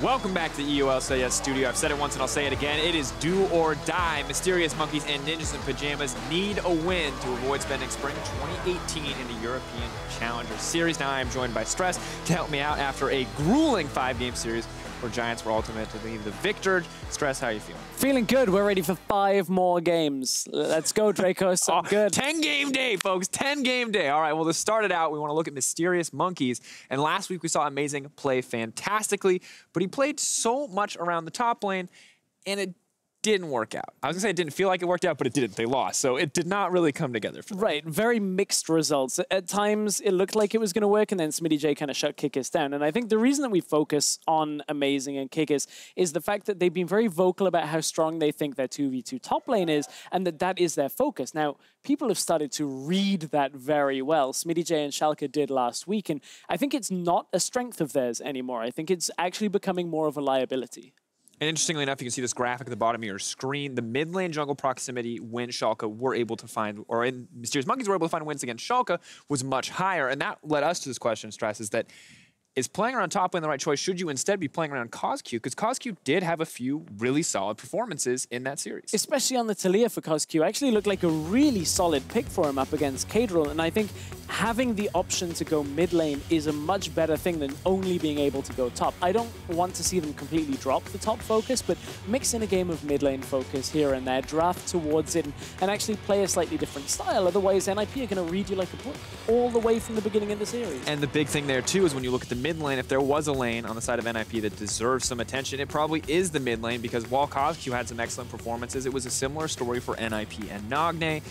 Welcome back to the LCS studio. I've said it once and I'll say it again. It is do or die. Mysterious Monkeys and Ninjas in Pyjamas need a win to avoid spending spring 2018 in the European Challenger Series. Now I am joined by Stress to help me out after a grueling 5-game series where Giants were ultimately the victor. Stress, how are you feeling? Feeling good. We're ready for 5 more games. Let's go, Drakos. I'm good. 10-game day, folks. 10-game day. All right, well, to start it out, we want to look at Mysterious Monkeys. And last week, we saw Amazing play fantastically, but he played so much around the top lane, and it didn't work out. I was gonna say it didn't feel like it worked out, but it didn't. They lost, so it did not really come together for them. Right, very mixed results. At times, it looked like it was gonna work, and then Smitty J kind of shut Kikis down. And I think the reason that we focus on Amazing and Kikis is the fact that they've been very vocal about how strong they think their 2v2 top lane is, and that is their focus. Now, people have started to read that very well. Smitty J and Schalke did last week, and I think it's not a strength of theirs anymore. I think it's actually becoming more of a liability. And interestingly enough, you can see this graphic at the bottom of your screen. The mid lane jungle proximity when Schalke were able to find, or in Mysterious Monkeys were able to find wins against Schalke was much higher. And that led us to this question, Stress, is that is playing around top lane the right choice? Should you instead be playing around Cozq? Because Cozq did have a few really solid performances in that series. Especially on the Talia for Cozq. Actually looked like a really solid pick for him up against Kadril. And I think having the option to go mid lane is a much better thing than only being able to go top. I don't want to see them completely drop the top focus, but mix in a game of mid lane focus here and there, draft towards it, and actually play a slightly different style. Otherwise, NIP are going to read you like a book all the way from the beginning of the series. And the big thing there, too, is when you look at the mid lane, if there was a lane on the side of NIP that deserves some attention, it probably is the mid lane, because while Cozq had some excellent performances, it was a similar story for NIP and Nagne.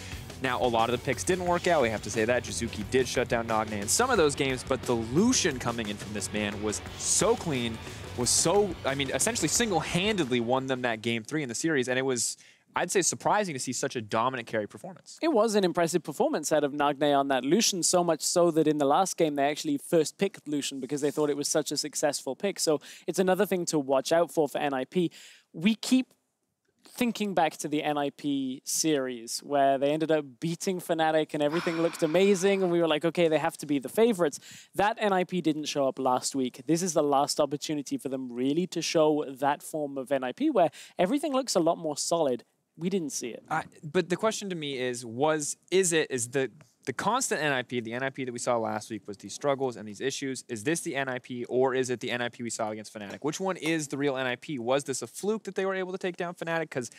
Now, a lot of the picks didn't work out. We have to say that. Jizuki did shut down Nagne in some of those games, but the Lucian coming in from this man was so clean, was so, I mean, essentially single-handedly won them that game 3 in the series, and it was, I'd say, surprising to see such a dominant carry performance. It was an impressive performance out of Nagne on that Lucian, so much so that in the last game they actually first picked Lucian because they thought it was such a successful pick. So it's another thing to watch out for NIP. We keep thinking back to the NIP series where they ended up beating Fnatic and everything looked amazing and we were like, okay, they have to be the favorites. That NIP didn't show up last week. This is the last opportunity for them really to show that form of NIP where everything looks a lot more solid. We didn't see it. But the question to me is the constant NIP, the NIP that we saw last week was these struggles and these issues. Is this the NIP or is it the NIP we saw against Fnatic? Which one is the real NIP? Was this a fluke that they were able to take down Fnatic? Because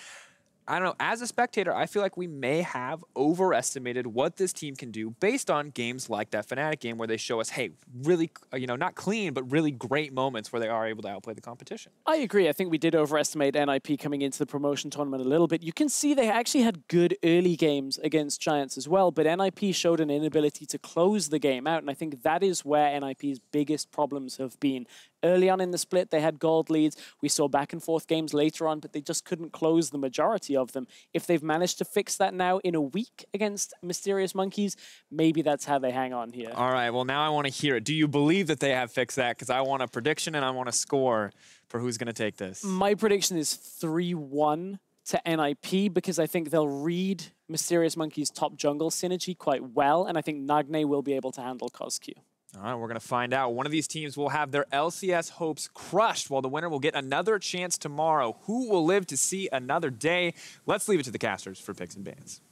I don't know, as a spectator, I feel like we may have overestimated what this team can do based on games like that Fnatic game where they show us, hey, really, you know, not clean, but really great moments where they are able to outplay the competition. I agree. I think we did overestimate NIP coming into the promotion tournament a little bit. You can see they actually had good early games against Giants as well, but NIP showed an inability to close the game out, and I think that is where NIP's biggest problems have been. Early on in the split, they had gold leads. We saw back and forth games later on, but they just couldn't close the majority of them. If they've managed to fix that now in a week against Mysterious Monkeys, maybe that's how they hang on here. All right, well, now I want to hear it. Do you believe that they have fixed that? Because I want a prediction and I want a score for who's going to take this. My prediction is 3-1 to NIP because I think they'll read Mysterious Monkeys' top jungle synergy quite well, and I think Nagne will be able to handle Cozq. All right, we're going to find out. One of these teams will have their LCS hopes crushed, while the winner will get another chance tomorrow. Who will live to see another day? Let's leave it to the casters for picks and bans.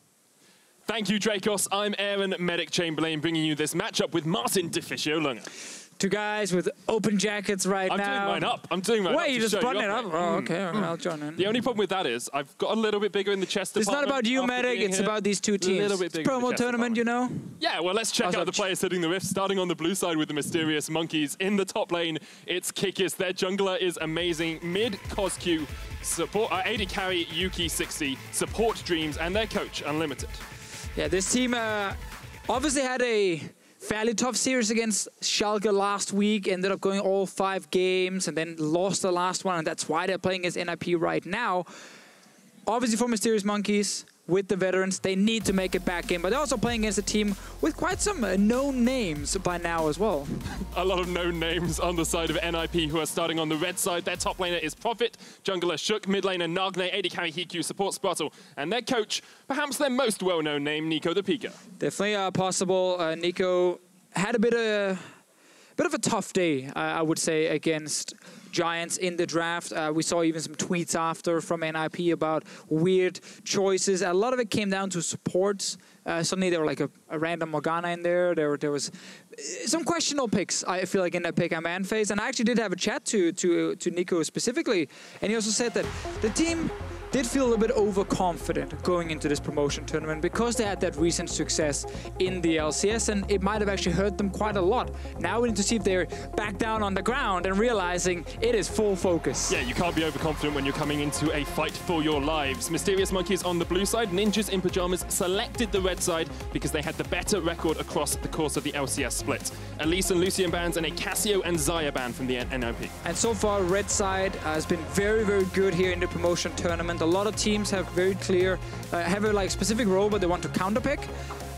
Thank you, Drakos. I'm Aaron Medic Chamberlain, bringing you this matchup with Martin Deficio Lunger. 2 guys with open jackets right now. I'm doing mine up. I'm doing mine up. Wait, you just brought it up? Oh, okay. I'll join in. The only problem with that is I've got a little bit bigger in the chest department. It's not about you, Medic. It's about these 2 teams. It's a promo tournament, you know? Yeah, well, let's check out the players hitting the rift. Starting on the blue side with the Mysterious Monkeys. In the top lane, it's Kikis. Their jungler is amazing. Mid, Cozq. Support, AD carry, Yuki 60. Support Dreams, and their coach, Unlimited. Yeah, this team obviously had a fairly tough series against Schalke last week, ended up going all 5 games and then lost the last one, and that's why they're playing against NIP right now. Obviously for Mysterious Monkeys, with the veterans, they need to make it back in, but they're also playing against a team with quite some known names by now as well. A lot of known names on the side of NIP who are starting on the red side. Their top laner is Prophet, jungler Shook, mid laner Nagne, AD carry HeaQ, support Sprattel, and their coach, perhaps their most well-known name, Nico the Pika. Definitely possible. Nico had a bit bit of a tough day, I would say, against Giants in the draft. We saw even some tweets after from NIP about weird choices. A lot of it came down to supports. Suddenly there were like a random Morgana in there. There was some questionable picks, I feel like, in that pick and ban phase. And I actually did have a chat to Nico specifically, and he also said that the team did feel a little bit overconfident going into this promotion tournament because they had that recent success in the LCS, and it might have actually hurt them quite a lot. Now we need to see if they're back down on the ground and realizing it is full focus. Yeah, you can't be overconfident when you're coming into a fight for your lives. Mysterious Monkeys on the blue side, Ninjas in Pyjamas selected the red side because they had the better record across the course of the LCS split. Elise and Lucian bans and a Cassio and Xayah ban from the NIP. And so far, red side has been very, very good here in the promotion tournament. A lot of teams have very clear, have a specific role where they want to counterpick.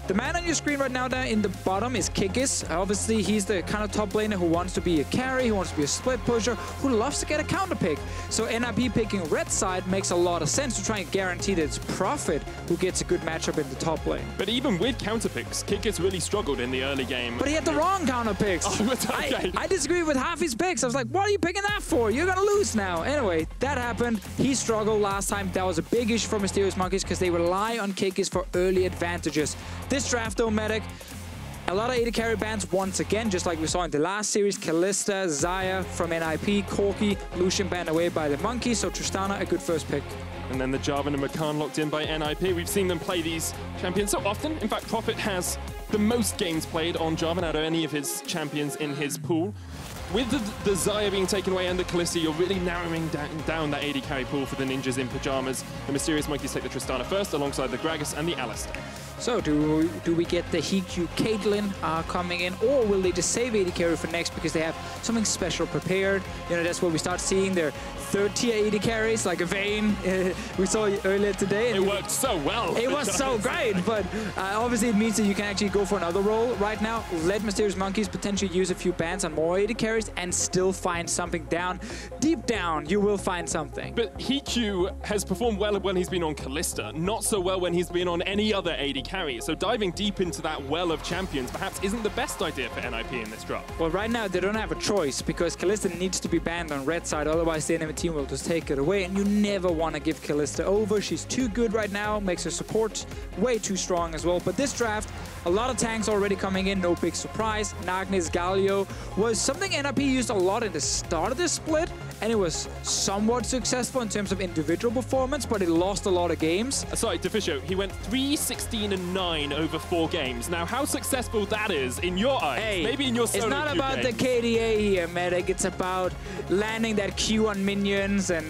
The man on your screen right now there in the bottom is Kikis. Obviously, he's the kind of top laner who wants to be a carry, who wants to be a split pusher, who loves to get a counter pick. So NIP picking red side makes a lot of sense to try and guarantee that it's Prophet who gets a good matchup in the top lane. But even with counter picks, Kikis really struggled in the early game. But he had the wrong counter picks. Oh, okay. I disagree with half his picks. I was like, what are you picking that for? You're going to lose now. Anyway, that happened. He struggled last time. That was a big issue for Mysterious Monkeys because they rely on Kikis for early advantages. This draft, though, Medic, a lot of AD carry bans once again, just like we saw in the last series. Kalista, Xayah from NIP, Cozq, Lucian banned away by the Monkey, so Tristana, a good first pick. And then the Jarvan and Rakan locked in by NIP. We've seen them play these champions so often. In fact, Prophet has the most games played on Jarvan out of any of his champions in his pool. With the Xayah being taken away and the Kalista, you're really narrowing down that AD carry pool for the Ninjas in Pyjamas. The Mysterious Monkeys take the Tristana first, alongside the Gragas and the Alistar. So do we get the HeaQ Caitlyn coming in, or will they just save AD carry for next because they have something special prepared? You know, that's where we start seeing their third-tier AD carries, like a Vayne we saw earlier today. It worked so well. It was so great, but obviously it means that you can actually go for another role right now. Let Mysterious Monkeys potentially use a few bans on more AD carries and still find something down. Deep down, you will find something. But HeaQ has performed well when he's been on Kalista, not so well when he's been on any other AD carry. So diving deep into that well of champions perhaps isn't the best idea for NIP in this draft. Well, right now they don't have a choice because Kalista needs to be banned on red side, otherwise the enemy team will just take it away, and you never want to give Kalista over. She's too good right now, makes her support way too strong as well. But this draft, a lot of tanks already coming in, no big surprise. Nagne's Galio was something NIP used a lot in the start of this split, and it was somewhat successful in terms of individual performance, but it lost a lot of games. Sorry, Deficio, he went 3-16-9 over 4 games. Now, how successful that is in your eyes, hey, maybe in your solo it's not queue about games. the KDA here, Medic. It's about landing that Q on minions and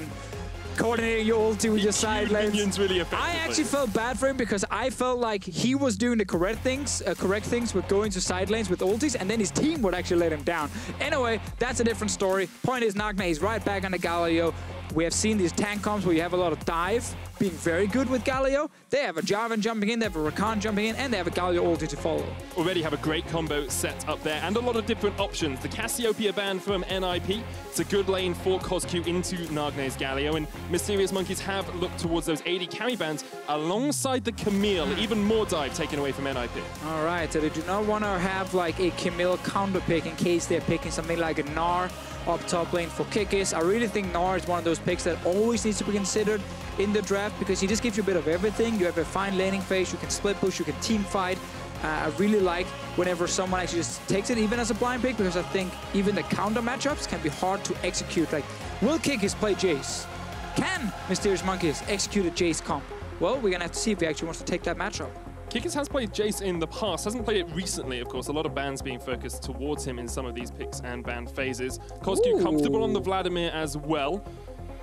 coordinating your ulti with your side lanes. Minions really effectively. I actually felt bad for him because I felt like he was doing the correct things with going to side lanes with ultis, and then his team would actually let him down. Anyway, that's a different story. Point is, Nagne is right back on the Galio. We have seen these tank comps where you have a lot of dive being very good with Galio. They have a Jarvan jumping in, they have a Rakan jumping in, and they have a Galio ulti to follow. Already have a great combo set up there, and a lot of different options. The Cassiopeia ban from NIP. It's a good lane for Cozq into Nagne's Galio, and Mysterious Monkeys have looked towards those AD carry bans alongside the Camille. Even more dive taken away from NIP. All right, so they do not want to have like a Camille counter pick in case they're picking something like a Gnar up top lane for Kikis. I really think Gnar is one of those picks that always needs to be considered in the draft because he just gives you a bit of everything. You have a fine laning phase, you can split push, you can team fight. I really like whenever someone actually just takes it even as a blind pick because I think even the counter matchups can be hard to execute. Like, will Kikis play Jace? Can Mysterious Monkeys execute a Jace comp? Well, we're gonna have to see if he actually wants to take that matchup. Kikis has played Jace in the past, hasn't played it recently, of course. A lot of bans being focused towards him in some of these picks and ban phases. Cozq comfortable on the Vladimir as well.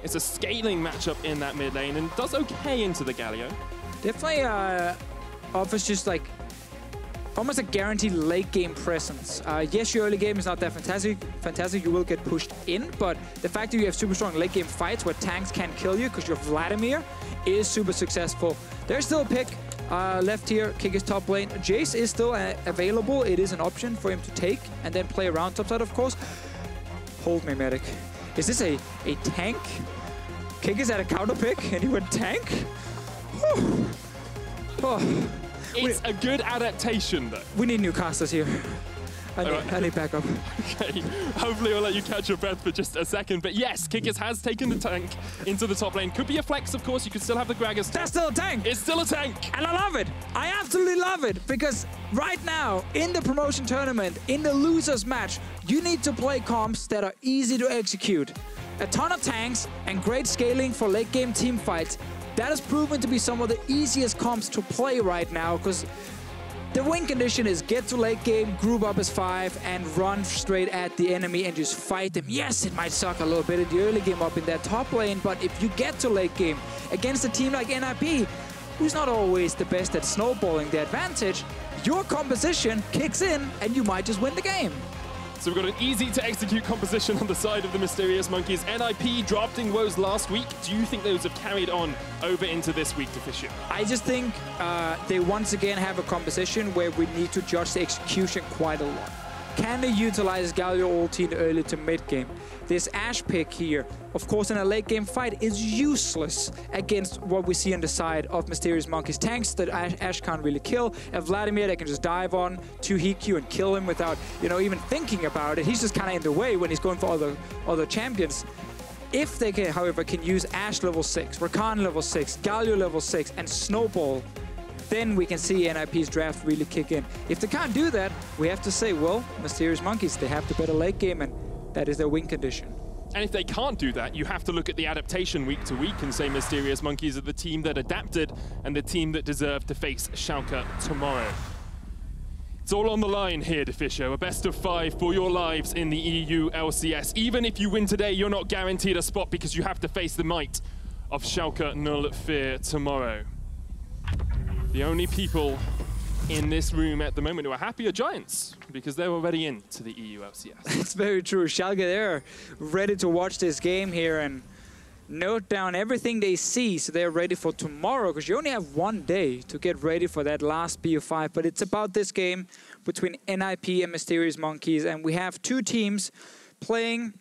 It's a scaling matchup in that mid lane and does okay into the Galio. Definitely offers just like almost a guaranteed late game presence. Yes, your early game is not that fantastic, you will get pushed in, but the fact that you have super strong late game fights where tanks can't kill you because you're Vladimir is super successful. There's still a pick left here, Kikis top lane. Jace is still available. It is an option for him to take and then play around topside, of course. Hold me, Medic. Is this a tank? Kikis had a counter pick and he went tank? Whew. Oh. It's a good adaptation, though. We need new casters here. I need backup. Okay, hopefully we'll let you catch your breath for just a second. But yes, Kikis has taken the tank into the top lane. Could be a flex, of course. You could still have the Gragas. That's still a tank. It's still a tank. And I love it. I absolutely love it. Because right now, in the promotion tournament, in the losers match, you need to play comps that are easy to execute. A ton of tanks and great scaling for late game team fights. That has proven to be some of the easiest comps to play right now, because the win condition is get to late game, group up as 5, and run straight at the enemy and just fight them. Yes, it might suck a little bit in the early game up in that top lane, but if you get to late game against a team like NIP, who's not always the best at snowballing the advantage, your composition kicks in and you might just win the game. So we've got an easy-to-execute composition on the side of the Mysterious Monkeys. NIP drafting woes last week. Do you think those have carried on over into this week, Deficio? I just think they once again have a composition where we need to judge the execution quite a lot. Can they utilize Galio ulti in the early to mid game? This Ashe pick here, of course, in a late game fight is useless against what we see on the side of Mysterious Monkeys tanks that Ashe can't really kill. And Vladimir, they can just dive on to HeaQ and kill him without, even thinking about it. He's just kind of in the way when he's going for other champions. If they can, however, can use Ashe level 6, Rakan level 6, Galio level 6, and snowball, then we can see NIP's draft really kick in. If they can't do that, we have to say, well, Mysterious Monkeys, they have the better late game, and that is their win condition. And if they can't do that, you have to look at the adaptation week to week and say Mysterious Monkeys are the team that adapted and the team that deserved to face Schalke tomorrow. It's all on the line here, Deficio. A best of 5 for your lives in the EU LCS. Even if you win today, you're not guaranteed a spot because you have to face the might of Schalke 04 tomorrow. The only people in this room at the moment who are happy are Giants, because they're already into the EU LCS. It's very true. Schalke, they're ready to watch this game here and note down everything they see, so they're ready for tomorrow, because you only have one day to get ready for that last BO5. But it's about this game between NIP and Mysterious Monkeys, and we have two teams playing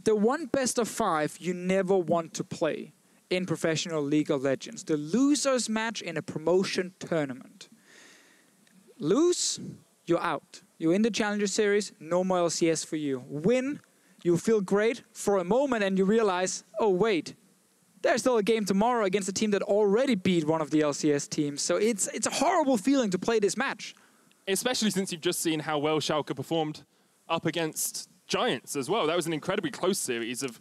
the one best of 5 you never want to play in professional League of Legends. The losers match in a promotion tournament. Lose, you're out. You're in the Challenger Series, no more LCS for you. Win, you feel great for a moment and you realize, oh wait, there's still a game tomorrow against a team that already beat one of the LCS teams. So it's a horrible feeling to play this match. Especially since you've just seen how well Schalke performed up against Giants as well. That was an incredibly close series of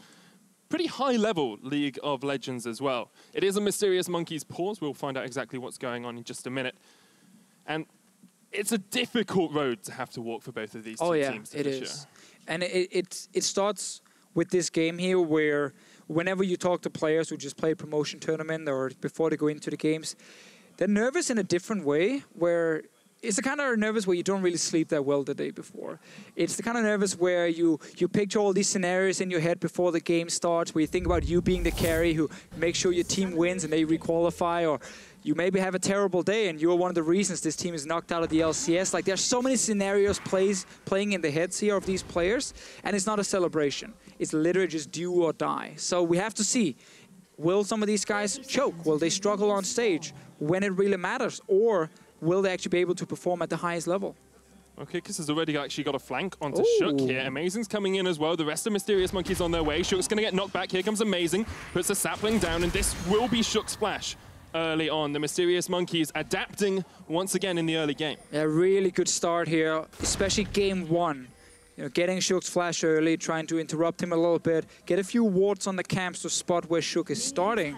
pretty high-level League of Legends as well. It is a Mysterious Monkeys pause. We'll find out exactly what's going on in just a minute. And it's a difficult road to have to walk for both of these two teams. It is. And it starts with this game here where whenever you talk to players who just play promotion tournament or before they go into the games, they're nervous in a different way, where it's the kind of nervous where you don't really sleep that well the day before. It's the kind of nervous where you picture all these scenarios in your head before the game starts, where you think about you being the carry who makes sure your team wins and they requalify, or you maybe have a terrible day and you're one of the reasons this team is knocked out of the LCS. Like, there's so many scenarios playing in the heads here of these players, and it's not a celebration. It's literally just do or die. So we have to see, will some of these guys choke? Will they struggle on stage when it really matters? Or will they actually be able to perform at the highest level? Okay, Kikis has already actually got a flank onto HeaQ here. Amazing's coming in as well. The rest of Mysterious Monkeys on their way. HeaQ's going to get knocked back. Here comes Amazing. Puts a sapling down, and this will be HeaQ's splash early on. The Mysterious Monkeys adapting once again in the early game. Yeah, really good start here, especially game 1. Getting HeaQ's flash early, trying to interrupt him a little bit, get a few wards on the camps to spot where HeaQ is starting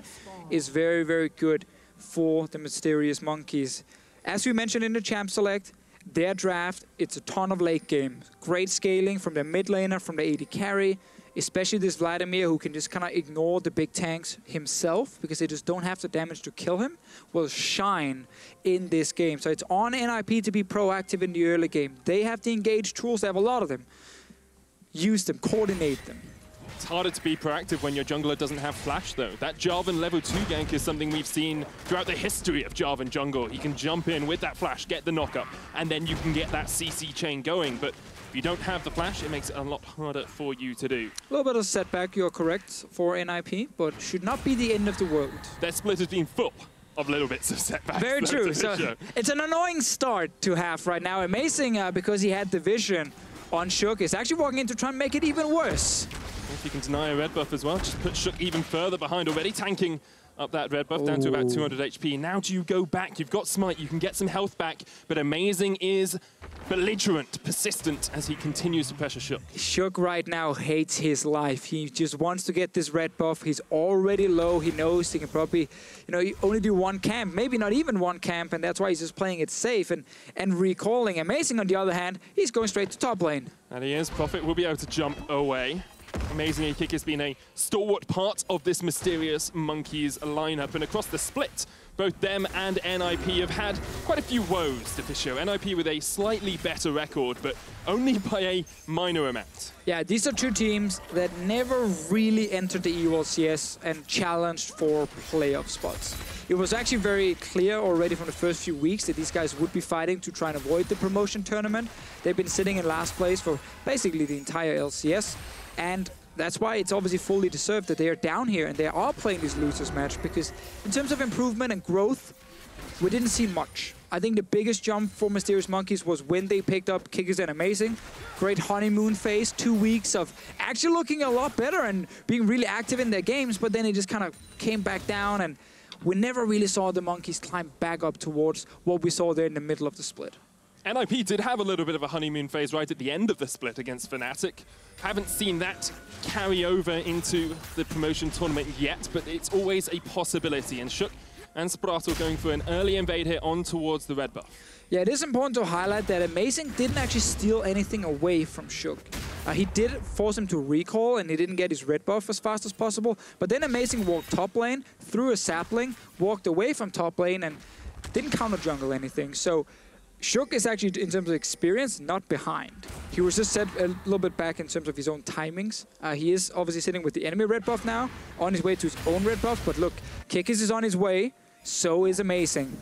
is very, very good for the Mysterious Monkeys. As we mentioned in the Champ Select, their draft, it's a ton of late game. Great scaling from the mid laner, from the AD carry, especially this Vladimir, who can just kind of ignore the big tanks himself because they just don't have the damage to kill him, will shine in this game. So it's on NIP to be proactive in the early game. They have the engaged tools, they have a lot of them. Use them, coordinate them. It's harder to be proactive when your jungler doesn't have flash, though. That Jarvan level 2 gank is something we've seen throughout the history of Jarvan jungle. He can jump in with that flash, get the knockup, and then you can get that CC chain going. But if you don't have the flash, it makes it a lot harder for you to do. A little bit of setback, you're correct, for NIP, but should not be the end of the world. Their split has been full of little bits of setbacks. Very true. So it's an annoying start to have right now. Amazing because he had the vision on HeaQ. He's actually walking in to try and make it even worse. If you can deny a red buff as well, just put HeaQ even further behind, already tanking up that red buff down to about 200 HP. Now do you go back? You've got Smite, you can get some health back, but Amazing is belligerent, persistent as he continues to pressure HeaQ. HeaQ right now hates his life. He just wants to get this red buff. He's already low. He knows he can probably, only do one camp, maybe not even one camp, and that's why he's just playing it safe and recalling. Amazing, on the other hand, he's going straight to top lane. And he is. Prophet will be able to jump away. Amazingly, Kikis has been a stalwart part of this Mysterious Monkeys lineup, and across the split, both them and NIP have had quite a few woes, Deficio. NIP with a slightly better record, but only by a minor amount. Yeah, these are two teams that never really entered the EU LCS and challenged for playoff spots. It was actually very clear already from the first few weeks that these guys would be fighting to try and avoid the promotion tournament. They've been sitting in last place for basically the entire LCS. And that's why it's obviously fully deserved that they are down here and they are playing this losers match, because in terms of improvement and growth, we didn't see much. I think the biggest jump for Mysterious Monkeys was when they picked up Kikis and Amazing. Great honeymoon phase, 2 weeks of actually looking a lot better and being really active in their games, but then it just kind of came back down and we never really saw the Monkeys climb back up towards what we saw there in the middle of the split. NIP did have a little bit of a honeymoon phase right at the end of the split against Fnatic. Haven't seen that carry over into the promotion tournament yet, but it's always a possibility. And HeaQ and sprattel going for an early invade here on towards the red buff. Yeah, it is important to highlight that Amazing didn't actually steal anything away from HeaQ. He did force him to recall, and he didn't get his red buff as fast as possible. But then Amazing walked top lane, threw a sapling, walked away from top lane, and didn't counter jungle anything. So HeaQ is actually, in terms of experience, not behind. He was just set a little bit back in terms of his own timings. He is obviously sitting with the enemy red buff now, on his way to his own red buff. But look, Kikis is on his way, so is Amazing.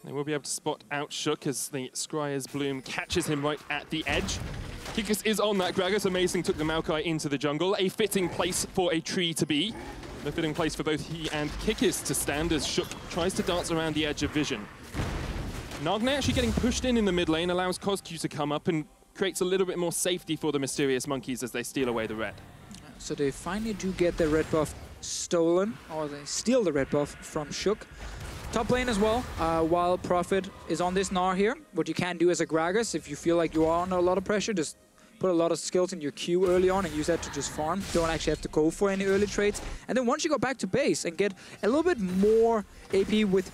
They will be able to spot out HeaQ as the Scryer's Bloom catches him right at the edge. Kikis is on that. Gragas Amazing took the Maokai into the jungle. A fitting place for a tree to be. A fitting place for both he and Kikis to stand as HeaQ tries to dance around the edge of vision. Nagne actually getting pushed in the mid lane allows Cozq to come up and creates a little bit more safety for the Mysterious Monkeys as they steal away the red. So they finally do get their red buff stolen, or they steal the red buff from HeaQ. Top lane as well, while Prophet is on this Gnar here. What you can do as a Gragas, if you feel like you are under a lot of pressure, just put a lot of skills in your Q early on and use that to just farm. Don't actually have to go for any early trades. And then once you go back to base and get a little bit more AP with,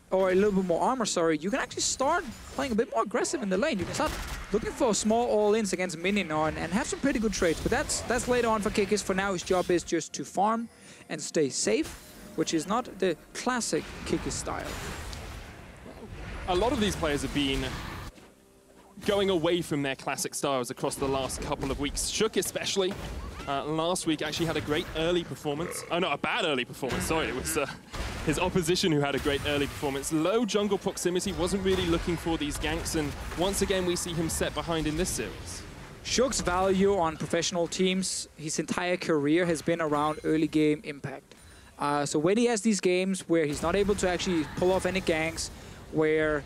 or a little bit more armor, sorry, you can actually start playing a bit more aggressive in the lane. You can start looking for small all-ins against minion and have some pretty good trades. But that's later on for Kikis. For now, his job is just to farm and stay safe, which is not the classic Kikis style. A lot of these players have been going away from their classic styles across the last couple of weeks. HeaQ especially. Last week actually had a great early performance. Oh, not a bad early performance, sorry. It was his opposition who had a great early performance. Low jungle proximity, wasn't really looking for these ganks, and once again we see him set behind in this series. HeaQ's value on professional teams, his entire career has been around early game impact. So when he has these games where he's not able to actually pull off any ganks, where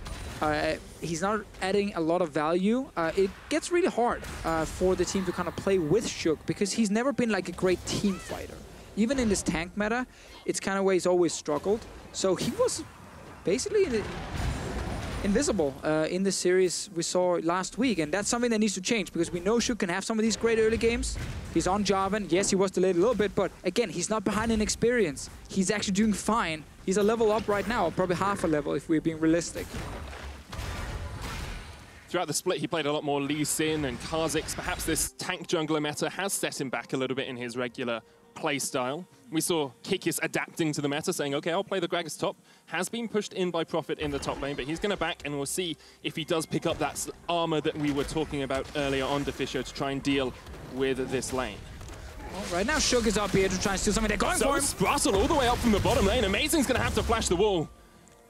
he's not adding a lot of value, it gets really hard for the team to kind of play with HeaQ, because he's never been like a great team fighter. Even in this tank meta, it's kind of where he's always struggled. So he was basically invisible in the series we saw last week, and that's something that needs to change, because we know HeaQ can have some of these great early games. He's on Jarvan. Yes, he was delayed a little bit, but again, he's not behind in experience. He's actually doing fine. He's a level up right now, probably half a level if we're being realistic. Throughout the split, he played a lot more Lee Sin and Cozq. Perhaps this tank jungler meta has set him back a little bit in his regular play style. We saw Kikis adapting to the meta, saying, okay, I'll play the Gragas top. Has been pushed in by Prophet in the top lane, but he's going to back, and we'll see if he does pick up that armor that we were talking about earlier on Deficio to try and deal with this lane. Well, right now, HeaQ is up here to try and steal something. They're going for him. Sprattel all the way up from the bottom lane. Amazing's going to have to flash the wall.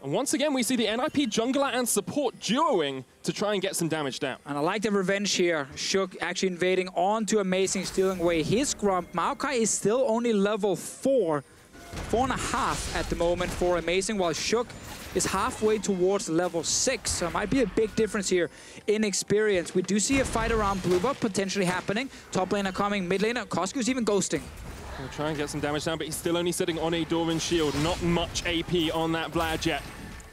And once again, we see the NIP jungler and support duoing to try and get some damage down. And I like the revenge here. HeaQ actually invading onto Amazing, stealing away his Grump. Maokai is still only level 4. 4.5 at the moment for Amazing, while HeaQ is halfway towards level 6. So it might be a big difference here in experience. We do see a fight around blue buff potentially happening. Top laner coming, mid laner. Cozq is even ghosting. He'll try and get some damage down, but he's still only sitting on a Doran shield. Not much AP on that Vlad yet.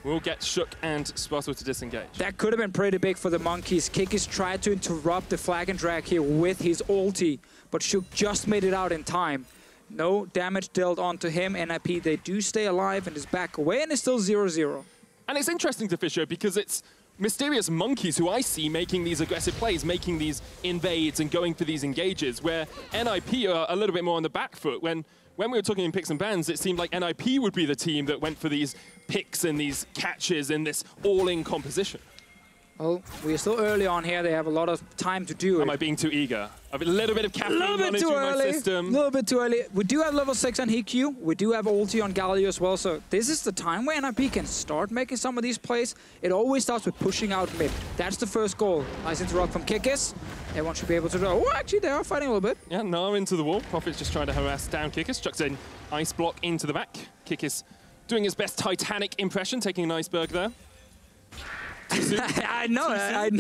We'll get HeaQ and sprattel to disengage. That could have been pretty big for the Monkeys. Kikis tried to interrupt the flag and drag here with his ulti, but HeaQ just made it out in time. No damage dealt onto him. NIP, they do stay alive and is back away, and it's still 0-0. And it's interesting, Deficio, because it's mysterious Monkeys who I see making these aggressive plays, making these invades and going for these engages, where NIP are a little bit more on the back foot. When we were talking in picks and bans, it seemed like NIP would be the team that went for these picks and these catches and this all-in composition. Well, we're still early on here. They have a lot of time to do it. Am I being too eager? A little bit of caffeine running through my system. A little bit too early. We do have level 6 on HeaQ. We do have ulti on Galio as well. So this is the time where NIP can start making some of these plays. It always starts with pushing out mid. That's the first goal. Nice interrupt from Kikis. Everyone should be able to... Oh, actually, they are fighting a little bit. Yeah, Gnar into the wall. Prophet's just trying to harass down Kikis. Chucks in ice block into the back. Kikis doing his best Titanic impression, taking an iceberg there. I know. I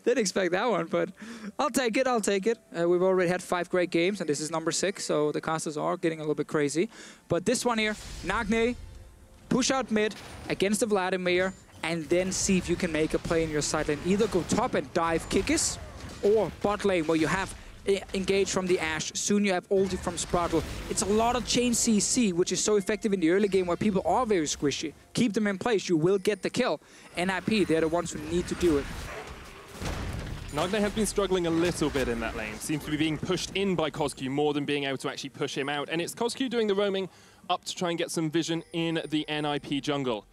didn't expect that one, but I'll take it. We've already had 5 great games, and this is number 6, so the casters are getting a little bit crazy. But this one here, Nagne, push out mid against the Vladimir, and then see if you can make a play in your side lane. Either go top and dive Kikis, or bot lane where you have engage from the Ashe. Soon you have ulti from sprattel. It's a lot of chain CC, which is so effective in the early game where people are very squishy. Keep them in place, you will get the kill. NIP, they're the ones who need to do it. Nagne has been struggling a little bit in that lane. Seems to be being pushed in by Cozq more than being able to actually push him out. And it's Cozq doing the roaming up to try and get some vision in the NIP jungle.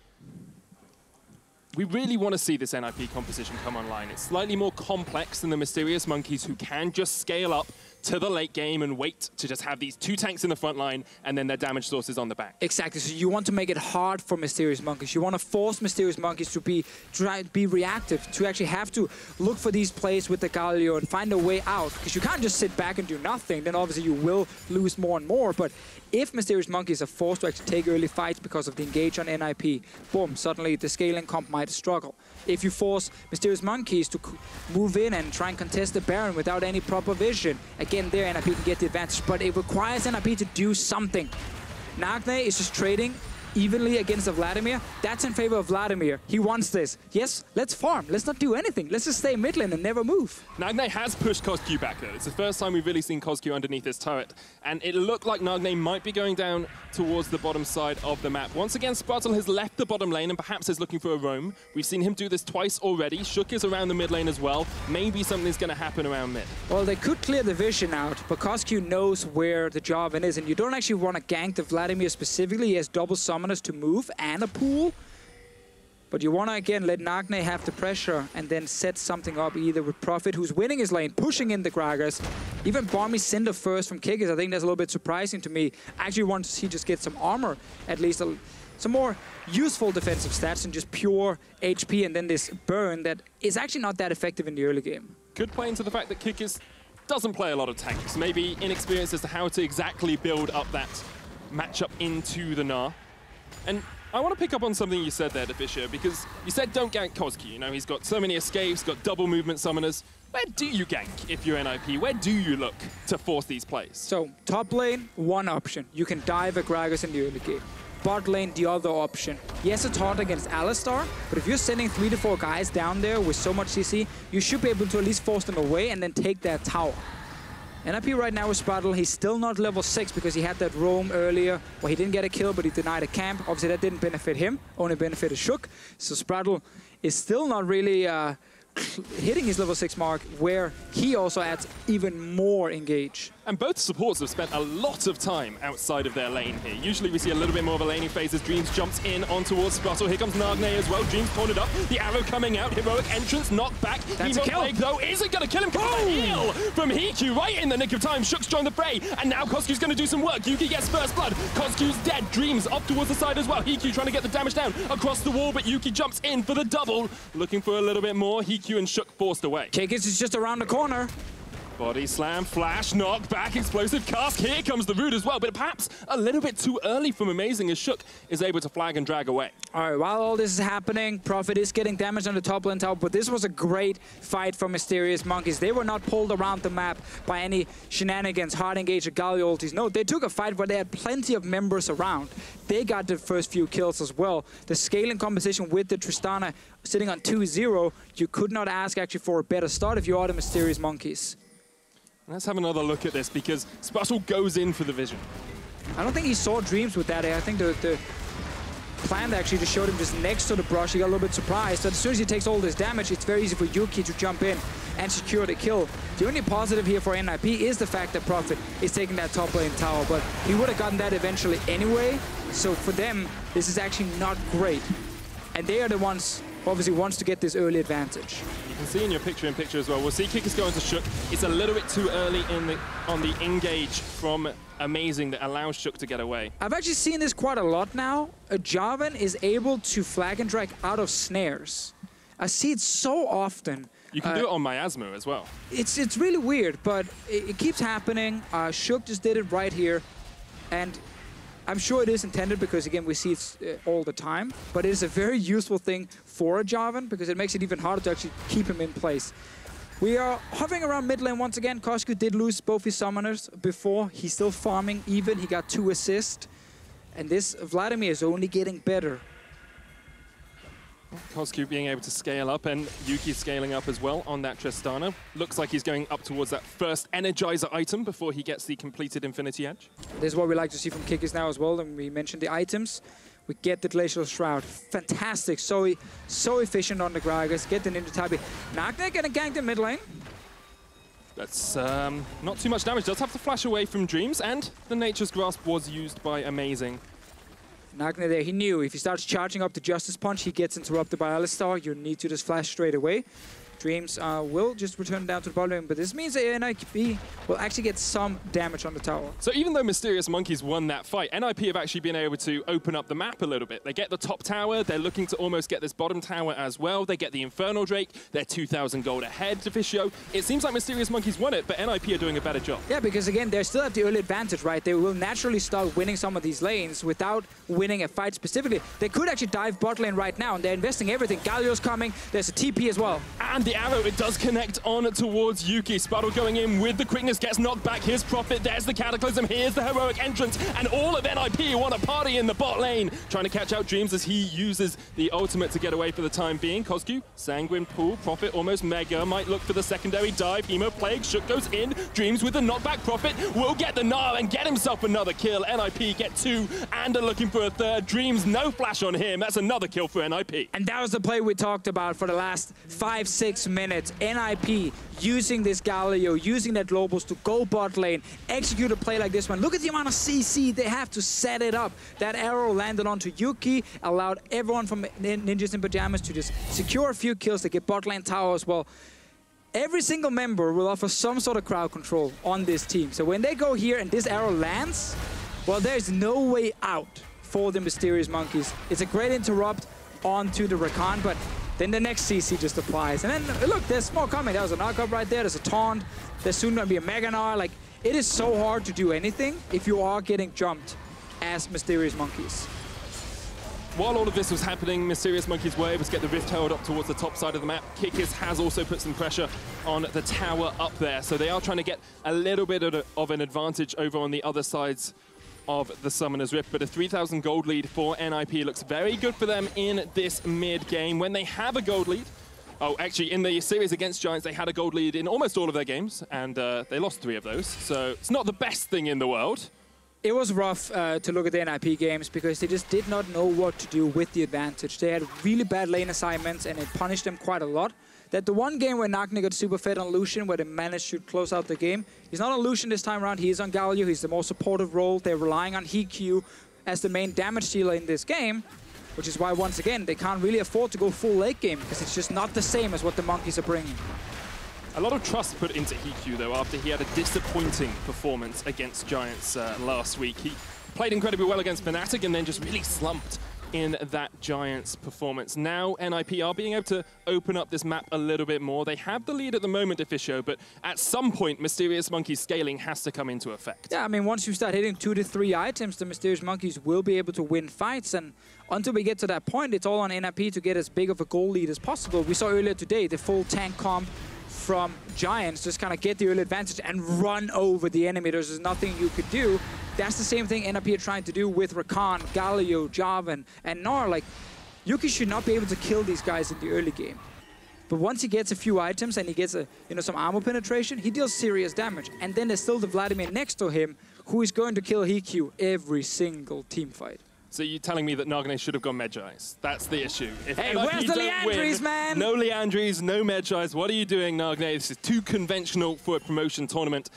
We really want to see this NIP composition come online. It's slightly more complex than the mysterious Monkeys, who can just scale up to the late game and wait to just have these 2 tanks in the front line and then their damage sources on the back. Exactly, so you want to make it hard for Mysterious Monkeys. You want to force Mysterious Monkeys to be reactive, to actually have to look for these plays with the Galio and find a way out. Because you can't just sit back and do nothing, then obviously you will lose more and more. But if Mysterious Monkeys are forced to actually take early fights because of the engage on NIP, boom, suddenly the scaling comp might struggle. If you force Mysterious Monkeys to move in and try and contest the Baron without any proper vision, again there NIP can get the advantage, but it requires NIP to do something. Nagne is just trading evenly against the Vladimir. That's in favor of Vladimir. He wants this. Yes, let's farm. Let's not do anything. Let's just stay mid lane and never move. Nagne has pushed Cozq back though. It's the first time we've really seen Cozq underneath this turret. And it looked like Nagne might be going down towards the bottom side of the map. Once again, sprattel has left the bottom lane and perhaps is looking for a roam. We've seen him do this twice already. HeaQ is around the mid lane as well. Maybe something's going to happen around mid. Well, they could clear the vision out, but Cozq knows where the Jarvan is, and you don't actually want to gank the Vladimir specifically. He has double summoners to move and a pool. But you want to, again, let Nagne have the pressure and then set something up either with Prophet, who's winning his lane, pushing in the Gragas. Even Bomby Cinder first from Kikis, I think that's a little bit surprising to me. I actually want to see just get some armor, at least some more useful defensive stats than just pure HP and then this burn that is actually not that effective in the early game. Could play into the fact that Kikis doesn't play a lot of tanks. Maybe inexperienced as to how to exactly build up that matchup into the Gnar. And I want to pick up on something you said there, Deficio, because you said don't gank Cozq. You know, he's got so many escapes, got double movement summoners. Where do you gank if you're NIP? Where do you look to force these plays? So, top lane, one option. You can dive a Gragas in the early game. Bot lane, the other option. Yes, it's hard against Alistar, but if you're sending 3 to 4 guys down there with so much CC, you should be able to at least force them away and then take that tower. NIP right now with sprattel, he's still not level 6 because he had that roam earlier where he didn't get a kill, but he denied a camp. Obviously, that didn't benefit him, only benefited HeaQ. So sprattel is still not really hitting his level 6 mark, where he also adds even more engage. And both supports have spent a lot of time outside of their lane here. Usually we see a little bit more of a laning phase as Dreams jumps in on towards sprattel. Here comes Nagne as well. Dreams cornered up. The arrow coming out. Heroic entrance, knocked back. That's a kill. Plague, though, isn't going to kill him. Oh! Heal from HeaQ right in the nick of time. HeaQ's joined the fray. And now Cozq's going to do some work. Yuki gets first blood. Cozq's dead. Dreams up towards the side as well. HeaQ trying to get the damage down across the wall, but Yuki jumps in for the double. Looking for a little bit more. HeaQ and HeaQ forced away. Kikis is just around the corner. Body slam, flash, knock, back, explosive, Cozq. Here comes the root as well, but perhaps a little bit too early from Amazing as HeaQ is able to flag and drag away. All right, while all this is happening, Prophet is getting damage on the top lane tower, but this was a great fight for Mysterious Monkeys. They were not pulled around the map by any shenanigans, hard engage or Galio ultis. No, they took a fight where they had plenty of members around. They got the first few kills as well. The scaling composition with the Tristana sitting on 2-0, you could not ask actually for a better start if you are the Mysterious Monkeys. Let's have another look at this because sprattel goes in for the vision. I don't think he saw Dreams with that. I think the plan actually just showed him just next to the brush. He got a little bit surprised. But as soon as he takes all this damage, it's very easy for HeaQ to jump in and secure the kill. The only positive here for NIP is the fact that Prophet is taking that top lane tower, but he would have gotten that eventually anyway. So for them, this is actually not great. And they are the ones, obviously, wants to get this early advantage. You can see in your picture-in-picture as well. We'll see Kikis going to HeaQ. It's a little bit too early on the engage from Amazing that allows HeaQ to get away. I've actually seen this quite a lot now. A Jarvan is able to flag and drag out of snares. I see it so often. You can do it on Miasma as well. It's really weird, but it keeps happening. HeaQ just did it right here. And I'm sure it is intended because, again, we see it all the time. But it is a very useful thing for a Jarvan because it makes it even harder to actually keep him in place. We are hovering around mid lane once again. Cozq did lose both his summoners before. He's still farming even. He got 2 assists. And this Vladimir is only getting better. Cozq being able to scale up and Yuki scaling up as well on that Tristana. Looks like he's going up towards that first Energizer item before he gets the completed Infinity Edge. This is what we like to see from Kikis now as well. And we mentioned the items. We get the Glacial Shroud. Fantastic. So efficient on the Gragas. Get the Ninja Tabi. Nagne gonna gank the mid lane. That's not too much damage. Does have to flash away from Dreams, and the Nature's Grasp was used by Amazing. Nagne there, he knew if he starts charging up the Justice Punch, he gets interrupted by Alistar. You need to just flash straight away. Dreams will just return down to the bottom lane, but this means that NIP will actually get some damage on the tower. So even though Mysterious Monkeys won that fight, NIP have actually been able to open up the map a little bit. They get the top tower, they're looking to almost get this bottom tower as well. They get the Infernal Drake, they're 2,000 gold ahead, Deficio. It seems like Mysterious Monkeys won it, but NIP are doing a better job. Yeah, because again, they're still at the early advantage, right? They will naturally start winning some of these lanes without winning a fight specifically. They could actually dive bot lane right now, and they're investing everything. Galio's coming, there's a TP as well. And the arrow, it does connect on towards Yuki. sprattel going in with the quickness, gets knocked back. Here's Prophet, there's the Cataclysm, here's the heroic entrance, and all of NIP want to party in the bot lane. Trying to catch out Dreams as he uses the ultimate to get away for the time being. Cozq, Sanguine Pool, Prophet almost mega, might look for the secondary dive. Emo Plague, HeaQ goes in, Dreams with the knockback. Prophet will get the Gnar and get himself another kill. NIP get 2 and are looking for a third. Dreams, no flash on him. That's another kill for NIP. And that was the play we talked about for the last 5-6 minutes. NIP using this Galio, using that Globals to go bot lane, execute a play like this one. Look at the amount of CC they have to set it up. That arrow landed onto Yuki, allowed everyone from Ninjas in Pyjamas to just secure a few kills. They get bot lane tower as well. Every single member will offer some sort of crowd control on this team. So when they go here and this arrow lands, well, there's no way out for the Mysterious Monkeys. It's a great interrupt onto the Rakan, but then the next CC just applies. And then, look, there's more coming. There was a knockup right there. There's a taunt. There's soon going to be a Mega Gnar. Like, it is so hard to do anything if you are getting jumped as Mysterious Monkeys. While all of this was happening, Mysterious Monkeys were able to get the Rift held up towards the top side of the map. Kikis has also put some pressure on the tower up there. So they are trying to get a little bit of an advantage over on the other sides of the Summoner's Rift, but a 3,000 gold lead for NIP looks very good for them in this mid-game. When they have a gold lead, actually in the series against Giants, they had a gold lead in almost all of their games, and they lost 3 of those, so it's not the best thing in the world. It was rough to look at the NIP games because they just did not know what to do with the advantage. They had really bad lane assignments, and it punished them quite a lot. That the one game where Nagne got super fed on Lucian, where they managed to close out the game, he's not on Lucian this time around, he is on Galio, he's the more supportive role. They're relying on HeaQ as the main damage dealer in this game, which is why, once again, they can't really afford to go full late game, because it's just not the same as what the Monkeys are bringing. A lot of trust put into HeaQ, though, after he had a disappointing performance against Giants last week. He played incredibly well against Fnatic and then just really slumped in that Giants performance. Now NIP are being able to open up this map a little bit more. They have the lead at the moment, Deficio, but at some point, Mysterious Monkey's scaling has to come into effect. Yeah, I mean, once you start hitting 2 to 3 items, the Mysterious Monkeys will be able to win fights, and until we get to that point, it's all on NIP to get as big of a goal lead as possible. We saw earlier today the full tank comp from Giants just kind of get the early advantage and run over the enemy. There's nothing you could do. That's the same thing NIP are trying to do with Rakan, Galio, Jarvan, and Gnar. Like, HeaQ should not be able to kill these guys in the early game. But once he gets a few items and he gets some armor penetration, he deals serious damage. And then there's still the Vladimir next to him, who is going to kill HeaQ every single team fight. So you're telling me that Nagne should have gone Medjais? That's the issue. If hey, NIP where's the Leandries, man? No Leandries, no Medjais. What are you doing, Nagne? This is too conventional for a promotion tournament.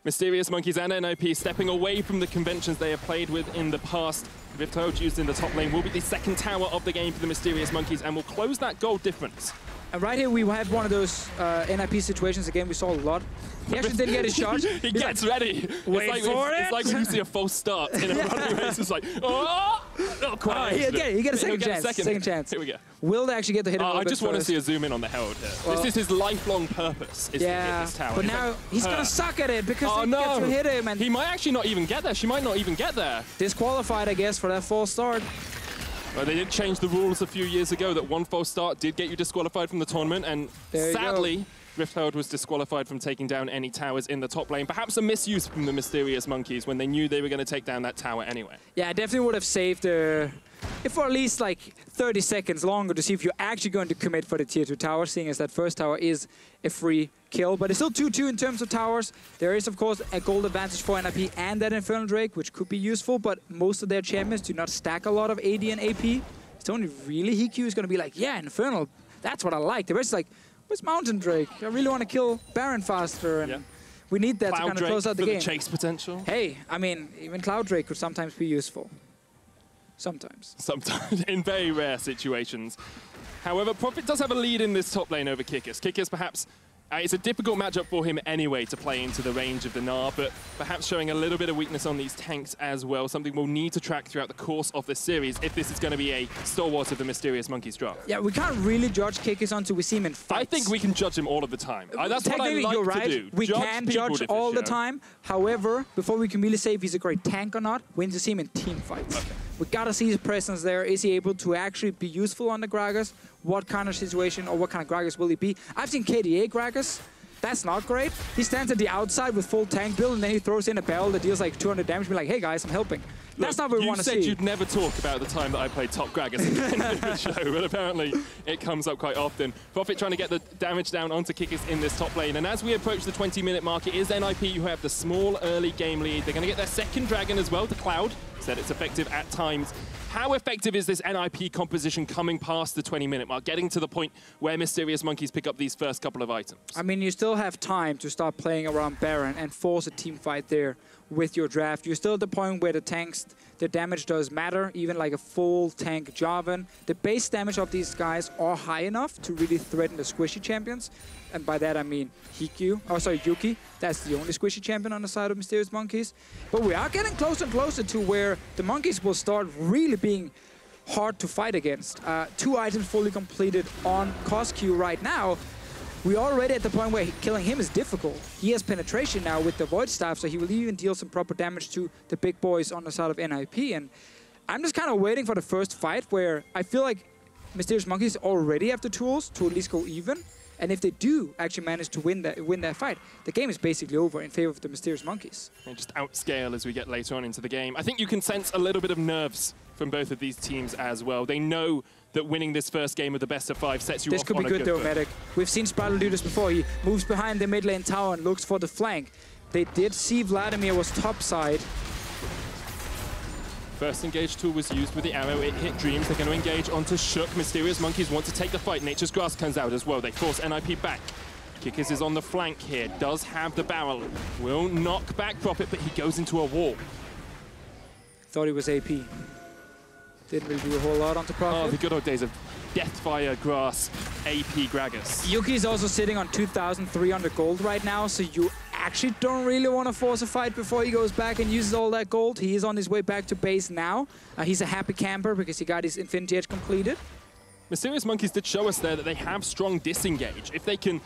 Mysterious Monkeys and NIP stepping away from the conventions they have played with in the past. Rift Herald used in the top lane will be the second tower of the game for the Mysterious Monkeys and will close that goal difference. And right here we have one of those NIP situations again we saw a lot. He actually didn't get his shot. He gets ready. Wait for it. It's like when you see a false start in a running race. It's like, oh, not quite. He get a second chance. Second chance. Here we go. Will they actually get the hit? I just want to see a zoom in on the Herald here. Well, this is his lifelong purpose, is to hit this tower. But now he's going to suck at it because they get to hit him. And he might actually not even get there. She might not even get there. Disqualified, I guess, for that false start. Well, they did change the rules a few years ago that one false start did get you disqualified from the tournament, and sadly, Rift Herald was disqualified from taking down any towers in the top lane. Perhaps a misuse from the Mysterious Monkeys when they knew they were going to take down that tower anyway. Yeah, I definitely would have saved it for at least like 30 seconds longer to see if you're actually going to commit for the tier 2 tower, seeing as that first tower is a free kill. But it's still 2-2 in terms of towers. There is, of course, a gold advantage for NIP and that Infernal Drake, which could be useful, but most of their champions do not stack a lot of AD and AP. It's only really HeaQ is going to be like, yeah, Infernal, that's what I like. The rest is like, where's Mountain Drake? I really want to kill Baron faster, and we need that to kind of close out the game. The chase potential. Hey, I mean, even Cloud Drake could sometimes be useful. Sometimes. Sometimes, in very rare situations. However, Prophet does have a lead in this top lane over Kikis. Kikis perhaps, it's a difficult matchup for him anyway to play into the range of the Gnar, but perhaps showing a little bit of weakness on these tanks as well, something we'll need to track throughout the course of this series if this is going to be a stalwart of the Mysterious Monkeys draft. Yeah, we can't really judge Kikis until we see him in fights. I think we can judge him all of the time. That's what I like to do. We can judge all the time. However, before we can really say if he's a great tank or not, we need to see him in team fights. Okay. We gotta see his presence there. Is he able to actually be useful on the Gragas? What kind of situation or what kind of Gragas will he be? I've seen KDA Gragas. That's not great. He stands at the outside with full tank build, and then he throws in a barrel that deals like 200 damage. Be like, hey guys, I'm helping. That's not what we want to see. You said you'd never talk about the time that I played top Gragas in the show, but apparently it comes up quite often. Prophet trying to get the damage down onto Kikis in this top lane, and as we approach the 20-minute mark, it is NIP who have the small early game lead. They're going to get their second dragon as well to Cloud. Said it's effective at times. How effective is this NIP composition coming past the 20-minute mark, getting to the point where Mysterious Monkeys pick up these first couple of items? I mean, you still have time to start playing around Baron and force a team fight there with your draft. You're still at the point where the tanks, the damage does matter, even like a full tank Jarvan. The base damage of these guys are high enough to really threaten the squishy champions. And by that I mean HeaQ. That's the only squishy champion on the side of Mysterious Monkeys. But we are getting closer and closer to where the Monkeys will start really being hard to fight against. 2 items fully completed on Cozq right now. We're already at the point where killing him is difficult. He has penetration now with the Void Staff, so he will even deal some proper damage to the big boys on the side of NIP. And I'm just kind of waiting for the first fight where I feel like Mysterious Monkeys already have the tools to at least go even. And if they do actually manage to win that fight, the game is basically over in favor of the Mysterious Monkeys. And just outscale as we get later on into the game. I think you can sense a little bit of nerves from both of these teams as well. They know that winning this first game of the best of 5 sets you off on a good foot. This could be good though, Medic. We've seen sprattel do this before. He moves behind the mid lane tower and looks for the flank. They did see Vladimir was topside. First engage tool was used with the arrow. It hit Dreams. They're going to engage onto HeaQ. Mysterious Monkeys want to take the fight. Nature's Grass comes out as well. They force NIP back. Kikis is on the flank here. Does have the barrel. Will knock back Prophet, but he goes into a wall. Thought he was AP. Didn't really do a whole lot onto Prophet. Oh, the good old days of Deathfire Grass AP Gragas. HeaQ is also sitting on 2,300 gold right now, so you actually don't really want to force a fight before he goes back and uses all that gold. He is on his way back to base now. He's a happy camper because he got his Infinity Edge completed. Mysterious Monkeys did show us there that they have strong disengage. If they can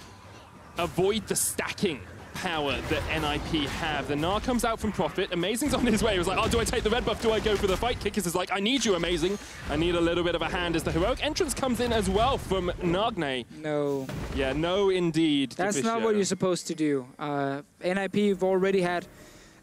avoid the stacking power that NIP have. The Gnar comes out from Profit. Amazing's on his way. He was like, oh, do I take the red buff? Do I go for the fight? Kikis is like, I need you, Amazing. I need a little bit of a hand as the heroic entrance comes in as well from Nagne. No. Yeah, no indeed. That's not what you're supposed to do. NIP have already had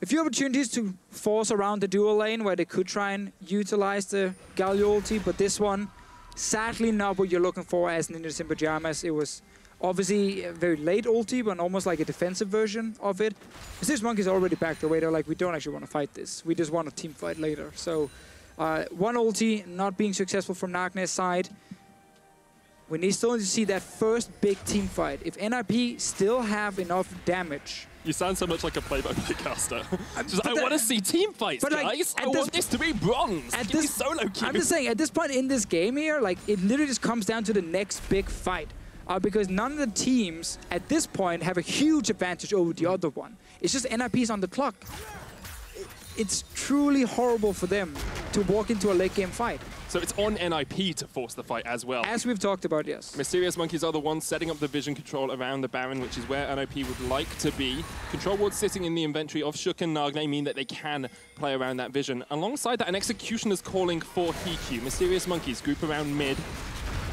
a few opportunities to force around the dual lane where they could try and utilize the Galio ulti, but this one, sadly not what you're looking for as Ninjas in Pyjamas. It was obviously a very late ulti, but almost like a defensive version of it. Mysterious Monkeys already backed away. They're like, we don't actually want to fight this. We just want a team fight later. So one ulti not being successful from Nagne's side. We still need to see that first big team fight. If NIP still have enough damage. You sound so much like a play-by-play caster. I want to see team fights, guys. I want this to be bronze. Give me solo queue. I'm just saying, at this point in this game here, like, it literally just comes down to the next big fight. Because none of the teams at this point have a huge advantage over the other one. It's just NIP's on the clock. It's truly horrible for them to walk into a late game fight. So it's on NIP to force the fight as well. As we've talked about, yes. Mysterious Monkeys are the ones setting up the vision control around the Baron, which is where NIP would like to be. Control wards sitting in the inventory of HeaQ and Nagne mean that they can play around that vision. Alongside that, an Executioner's calling for HeaQ. Mysterious Monkeys group around mid.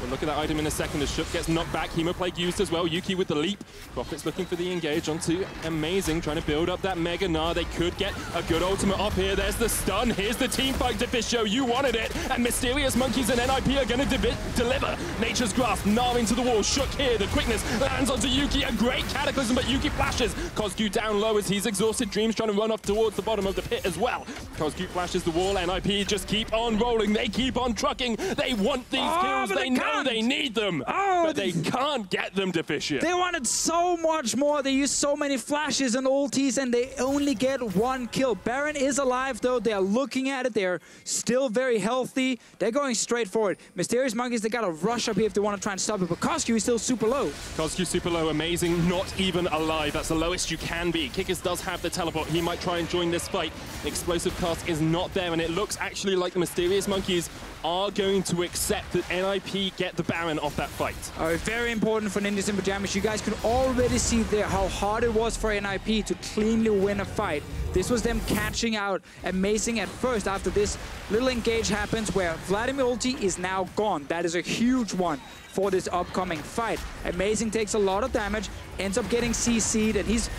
We'll look at that item in a second as HeaQ gets knocked back. Hemoplague used as well. Yuki with the leap. Profit's looking for the engage onto Amazing, trying to build up that Mega Gnar. They could get a good ultimate up here. There's the stun. Here's the team fight, Deficio. You wanted it. And Mysterious Monkeys and NIP are going to deliver. Nature's Grasp. Gnar into the wall. HeaQ here. The quickness lands onto Yuki. A great Cataclysm, but Yuki flashes. Cozq down low as he's exhausted. Dreams trying to run off towards the bottom of the pit as well. Cozq flashes the wall. NIP just keep on rolling. They keep on trucking. They want these kills. They know they need them, but they can't get them, Deficio. They wanted so much more. They used so many flashes and ultis, and they only get one kill. Baron is alive, though. They are looking at it. They're still very healthy. They're going straight for it. Mysterious Monkeys, they got to rush up here if they want to try and stop it, but Cozq is still super low. Cozq super low. Amazing, not even alive. That's the lowest you can be. Kikis does have the teleport. He might try and join this fight. Explosive Cozq is not there, and it looks actually like the Mysterious Monkeys are going to accept that NIP get the Baron off that fight. Very important for Ninjas in Pyjamas. You guys could already see there how hard it was for NIP to cleanly win a fight. This was them catching out Amazing at first after this little engage happens where Vladimir ulti is now gone. That is a huge one for this upcoming fight. Amazing takes a lot of damage, ends up getting CC'd, and he's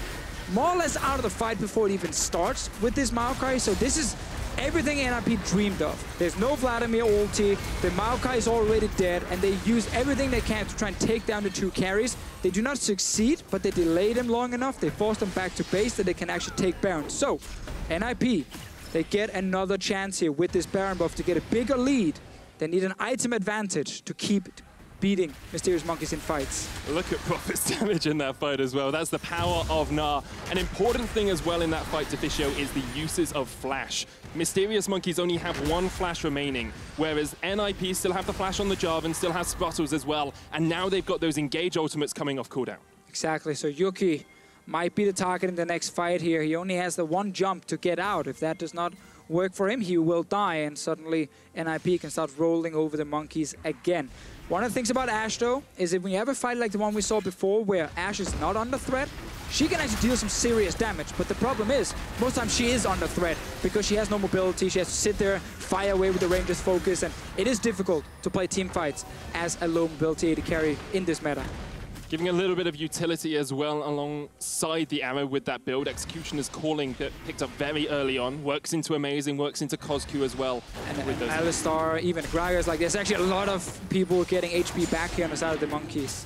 more or less out of the fight before it even starts with this Maokai. So this is everything NIP dreamed of. There's no Vladimir ulti, the Maokai is already dead, and they use everything they can to try and take down the two carries. They do not succeed, but they delay them long enough. They force them back to base that they can actually take Baron. So, NIP, they get another chance here with this Baron buff to get a bigger lead. They need an item advantage to keep beating Mysterious Monkeys in fights. Look at Profit's damage in that fight as well. That's the power of Gnar. An important thing as well in that fight, Deficio, is the uses of Flash. Mysterious Monkeys only have one Flash remaining, whereas NIP still have the Flash on the Jarvan, still has Sprattles as well, and now they've got those Engage ultimates coming off cooldown. Exactly, so Yuki might be the target in the next fight here. He only has the one jump to get out. If that does not work for him, he will die, and suddenly NIP can start rolling over the Monkeys again. One of the things about Ashe, though, is that when you have a fight like the one we saw before where Ashe is not under threat, she can actually deal some serious damage. But the problem is, most times she is under threat because she has no mobility. She has to sit there, fire away with the ranger's focus, and it is difficult to play team fights as a low mobility AD carry in this meta. Giving a little bit of utility as well alongside the arrow with that build. Executioner's calling that picked up very early on. Works into Amazing, works into Cozq as well. And with Alistar, even Gragas, like there's actually a lot of people getting HP back here on the side of the Monkeys.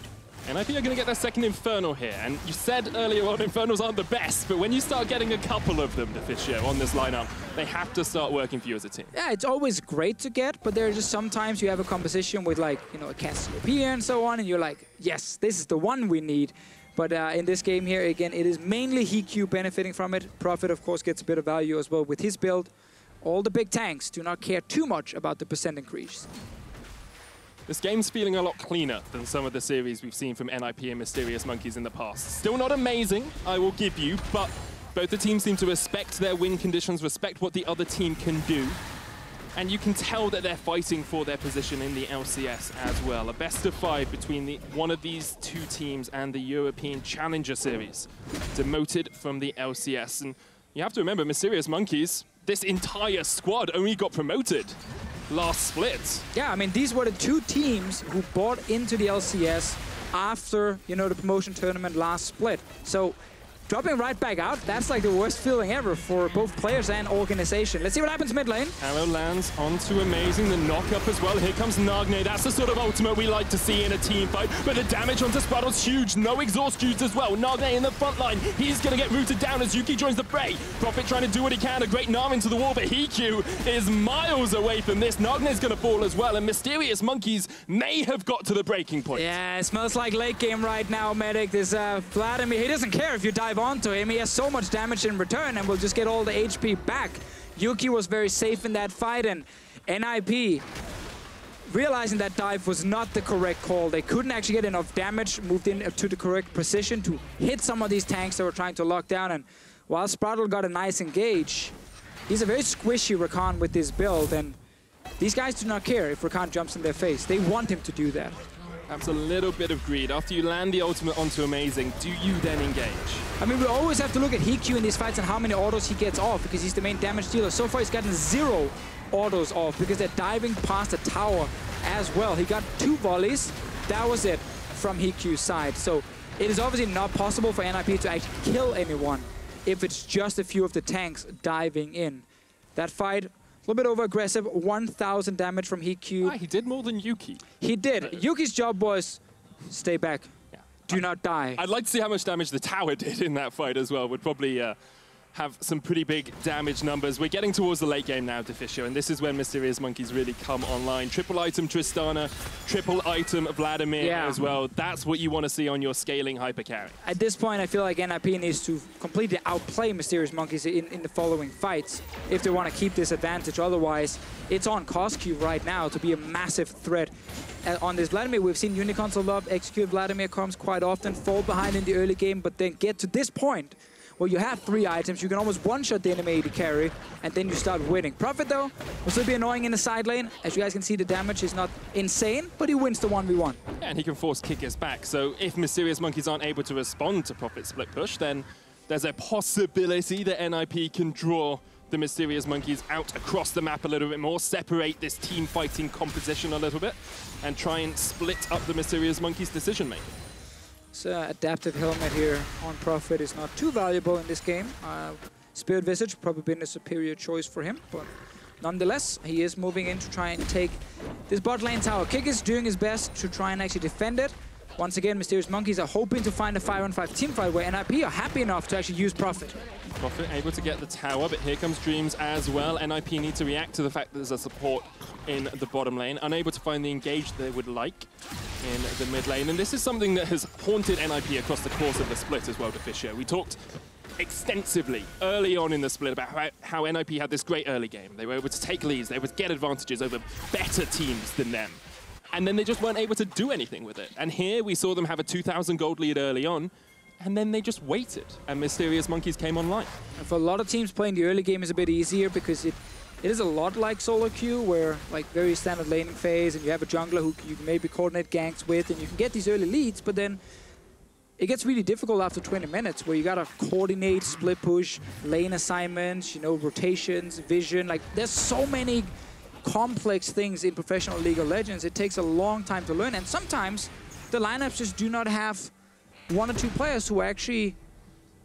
And I think they're going to get their second Infernal here. And you said earlier on, Infernals aren't the best, but when you start getting a couple of them, Deficio, on this lineup, they have to start working for you as a team. Yeah, it's always great to get, but there are just sometimes you have a composition with, like, you know, a Cassiopeia and so on, and you're like, yes, this is the one we need. But in this game here, again, it is mainly HeaQ benefiting from it. Profit, of course, gets a bit of value as well with his build. All the big tanks do not care too much about the percent increase. This game's feeling a lot cleaner than some of the series we've seen from NIP and Mysterious Monkeys in the past. Still not amazing, I will give you, but both the teams seem to respect their win conditions, respect what the other team can do. And you can tell that they're fighting for their position in the LCS as well. A best of 5 between one of these two teams and the European Challenger Series, demoted from the LCS. And you have to remember, Mysterious Monkeys, this entire squad only got promoted last split. Yeah, I mean, these were the two teams who bought into the LCS after, you know, the promotion tournament last split. So dropping right back out, that's like the worst feeling ever for both players and organization. Let's see what happens mid lane. Arrow lands onto Amazing, the knock-up as well. Here comes Nagne. That's the sort of ultimate we like to see in a team fight. But the damage onto Sprattel's huge. No exhaust used as well. Nagne in the front line. He's going to get rooted down as Yuki joins the fray. Prophet trying to do what he can. A great Gnar into the wall, but HeaQ is miles away from this. Nagne's going to fall as well, and Mysterious Monkeys may have got to the breaking point. Yeah, it smells like late game right now, Medic. This Vladimir, he doesn't care if you dive onto him. He has so much damage in return and will just get all the HP back. Yuki was very safe in that fight, and NIP, realizing that dive was not the correct call. They couldn't actually get enough damage, moved in to the correct position to hit some of these tanks that were trying to lock down. And while Sprattel got a nice engage, he's a very squishy Rakan with this build, and these guys do not care if Rakan jumps in their face. They want him to do that. That's a little bit of greed. After you land the ultimate onto Amazing, do you then engage? I mean, we always have to look at HeaQ in these fights and how many autos he gets off, because he's the main damage dealer. So far, he's gotten 0 autos off because they're diving past the tower as well. He got 2 volleys. That was it from HeaQ's side. So it is obviously not possible for NIP to actually kill anyone if it's just a few of the tanks diving in. That fight, a little bit over-aggressive, 1,000 damage from HeaQ. Ah, he did more than Yuki. He did. Yuki's job was stay back. Yeah. Do not die. I'd like to see how much damage the tower did in that fight as well. Would probably have some pretty big damage numbers. We're getting towards the late game now, Deficio, and this is when Mysterious Monkeys really come online. Triple item Tristana, triple item Vladimir as well. That's what you want to see on your scaling hyper carry. At this point, I feel like NIP needs to completely outplay Mysterious Monkeys in the following fights if they want to keep this advantage. Otherwise, it's on Cozq right now to be a massive threat. On this Vladimir, we've seen Unicorns a lot execute Vladimir comms quite often, fall behind in the early game, but then get to this point where you have 3 items, you can almost one-shot the enemy AD carry, and then you start winning. Prophet, though, will still be annoying in the side lane. As you guys can see, the damage is not insane, but he wins the 1v1. Yeah, and he can force Kikis back. So if Mysterious Monkeys aren't able to respond to Prophet's split push, then there's a possibility that NIP can draw the Mysterious Monkeys out across the map a little bit more, separate this team fighting composition a little bit, and try and split up the Mysterious Monkeys' decision-making. So adaptive helmet here on Prophet is not too valuable in this game. Spirit Visage probably been a superior choice for him, but nonetheless, he is moving in to try and take this bot lane tower. Kikis doing his best to try and actually defend it. Once again, Mysterious Monkeys are hoping to find a 5-on-5 team fight where NIP are happy enough to actually use Prophet. Prophet able to get the tower, but here comes Dreams as well. NIP need to react to the fact that there's a support in the bottom lane, unable to find the engage they would like in the mid lane. And this is something that has haunted NIP across the course of the split as well, Deficio. We talked extensively early on in the split about how NIP had this great early game. They were able to take leads, they were able to get advantages over better teams than them. And then they just weren't able to do anything with it. And here we saw them have a 2,000 gold lead early on, and then they just waited, and Mysterious Monkeys came online. And for a lot of teams, playing the early game is a bit easier because it is a lot like solo queue, where like very standard laning phase, and you have a jungler who you can maybe coordinate ganks with, and you can get these early leads, but then it gets really difficult after 20 minutes, where you gotta coordinate, split push, lane assignments, you know, rotations, vision. Like, there's so many complex things in professional League of Legends. It takes a long time to learn, and sometimes the lineups just do not have 1 or 2 players who are actually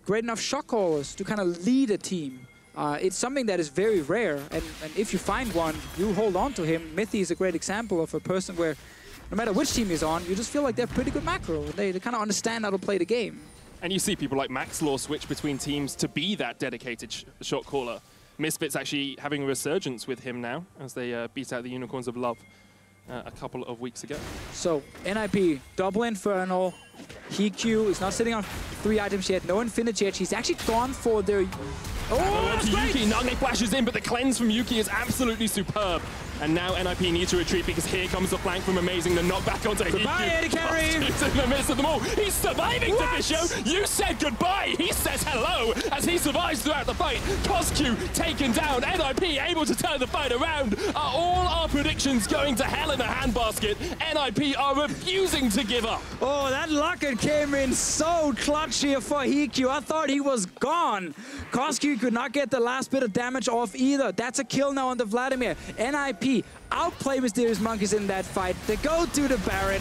great enough shot callers to kind of lead a team. It's something that is very rare, and if you find one, you hold on to him. Mythi is a great example of a person where no matter which team he's on, you just feel like they're pretty good macro. They kind of understand how to play the game. And you see people like Maxlaw switch between teams to be that dedicated shot caller. Misfits actually having a resurgence with him now as they beat out the Unicorns of Love a couple of weeks ago. So NIP, double Infernal, HeaQ is not sitting on 3 items yet. No Infinity Edge. He's actually gone for their... Oh, that's great! Yuki. Nagne flashes in, but the cleanse from Yuki is absolutely superb. And now NIP need to retreat because here comes the flank from Amazing. The knockback onto HeaQ. Goodbye, AD carry! He's in the midst of them all. He's surviving, Deficio. You said goodbye. He says hello as he survives throughout the fight. Cozq taken down. NIP able to turn the fight around. Are all our predictions going to hell in a handbasket? NIP are refusing to give up. Oh, that locket came in so clutch here for HeaQ. I thought he was gone. Cozq could not get the last bit of damage off either. That's a kill now on the Vladimir. NIP outplay Mysterious Monkeys in that fight. They go to the Baron.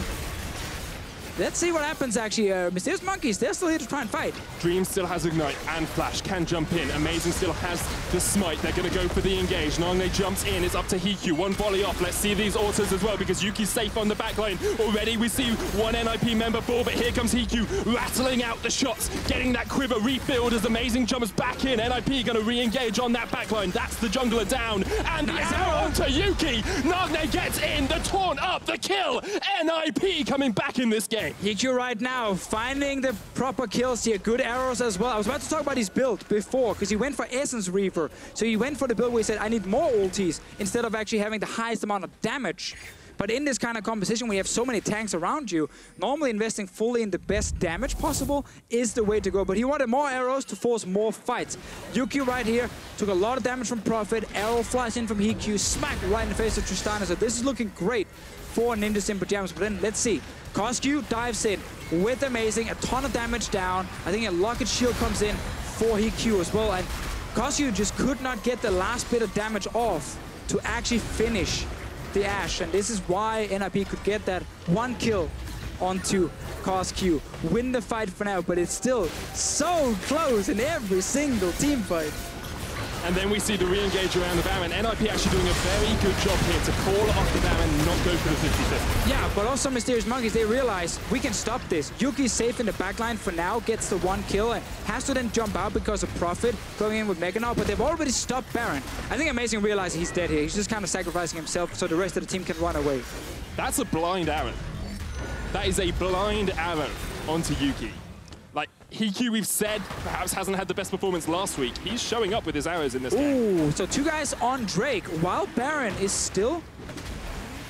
Let's see what happens, actually. Mysterious Monkeys, they're still here to try and fight. Dream still has Ignite and Flash, can jump in. Amazing still has the Smite. They're going to go for the engage. Nagne jumps in. It's up to HeaQ. One volley off. Let's see these autos as well, because Yuki's safe on the backline. Already we see one NIP member fall, but here comes HeaQ rattling out the shots, getting that quiver refilled as Amazing jumps back in. NIP going to re-engage on that backline. That's the jungler down. And the arrow onto Yuki. Nagne gets in. The taunt up. The kill. NIP coming back in this game. HeaQ right now finding the proper kills here. Good arrows as well. I was about to talk about his build before because he went for Essence Reaver. So he went for the build where he said, I need more ultis instead of actually having the highest amount of damage. But in this kind of composition, when you have so many tanks around you, normally investing fully in the best damage possible is the way to go. But he wanted more arrows to force more fights. HeaQ right here took a lot of damage from Prophet. Arrow flies in from HeaQ, smacked right in the face of Tristana. So this is looking great for Ninjas in Pyjamas. But then let's see. Cozq dives in with Amazing, a ton of damage down. I think a Locket Shield comes in for HeaQ as well. And Cozq just could not get the last bit of damage off to actually finish the Ashe. And this is why NIP could get that one kill onto Cozq. Win the fight for now, but it's still so close in every single team fight. And then we see the re-engage around the Baron. NIP actually doing a very good job here to call off the Baron and not go for the 50-50. Yeah, but also Mysterious Monkeys, they realize we can stop this. Yuki's safe in the backline for now, gets the one kill, and has to then jump out because of Prophet going in with Mega Gnar, but they've already stopped Baron. I think Amazing realizes he's dead here. He's just kind of sacrificing himself so the rest of the team can run away. That's a blind arrow. That is a blind arrow onto Yuki. Like, HeaQ, we've said, perhaps hasn't had the best performance last week. He's showing up with his arrows in this game. Ooh, so 2 guys on Drake, while Baron is still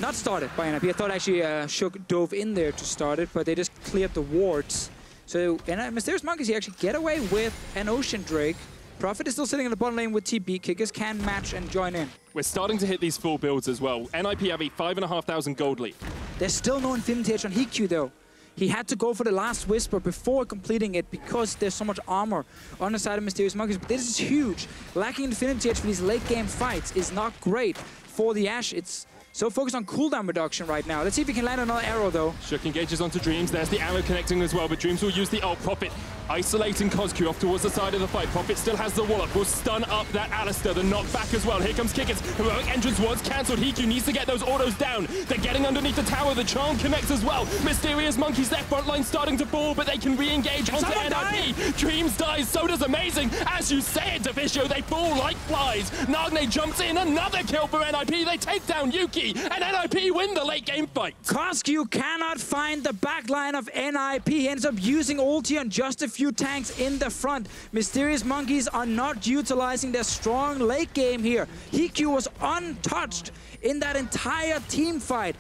not started by NIP. I thought actually HeaQ dove in there to start it, but they just cleared the wards. So Mysterious Monkeys, he actually get away with an Ocean Drake. Prophet is still sitting in the bottom lane with TB. Kikis can match and join in. We're starting to hit these full builds as well. NIP have a 5,500 gold lead. There's still no Infinity Edge on HeaQ though. He had to go for the last Whisper before completing it because there's so much armor on the side of Mysterious Monkeys. But this is huge. Lacking Infinity Edge for these late game fights is not great for the Ashe. It's so focused on cooldown reduction right now. Let's see if he can land another arrow though. HeaQ engages onto Dreams. There's the arrow connecting as well, but Dreams will use the ult. Prophet isolating Cozq off towards the side of the fight. Prophet still has the wallop. Will stun up that Alistar. The knockback as well. Here comes Kikis. Heroic entrance was cancelled. HeaQ needs to get those autos down. They're getting underneath the tower. The charm connects as well. Mysterious Monkeys, their front line starting to fall, but they can re-engage onto NIP. Dreams dies. So does Amazing. As you say it, Deficio, they fall like flies. Nagne jumps in. Another kill for NIP. They take down Yuki, and NIP win the late game fight. Cozq cannot find the backline of NIP. He ends up using ulti on just a few tanks in the front. Mysterious Monkeys are not utilizing their strong late game here. HeaQ was untouched in that entire team fight.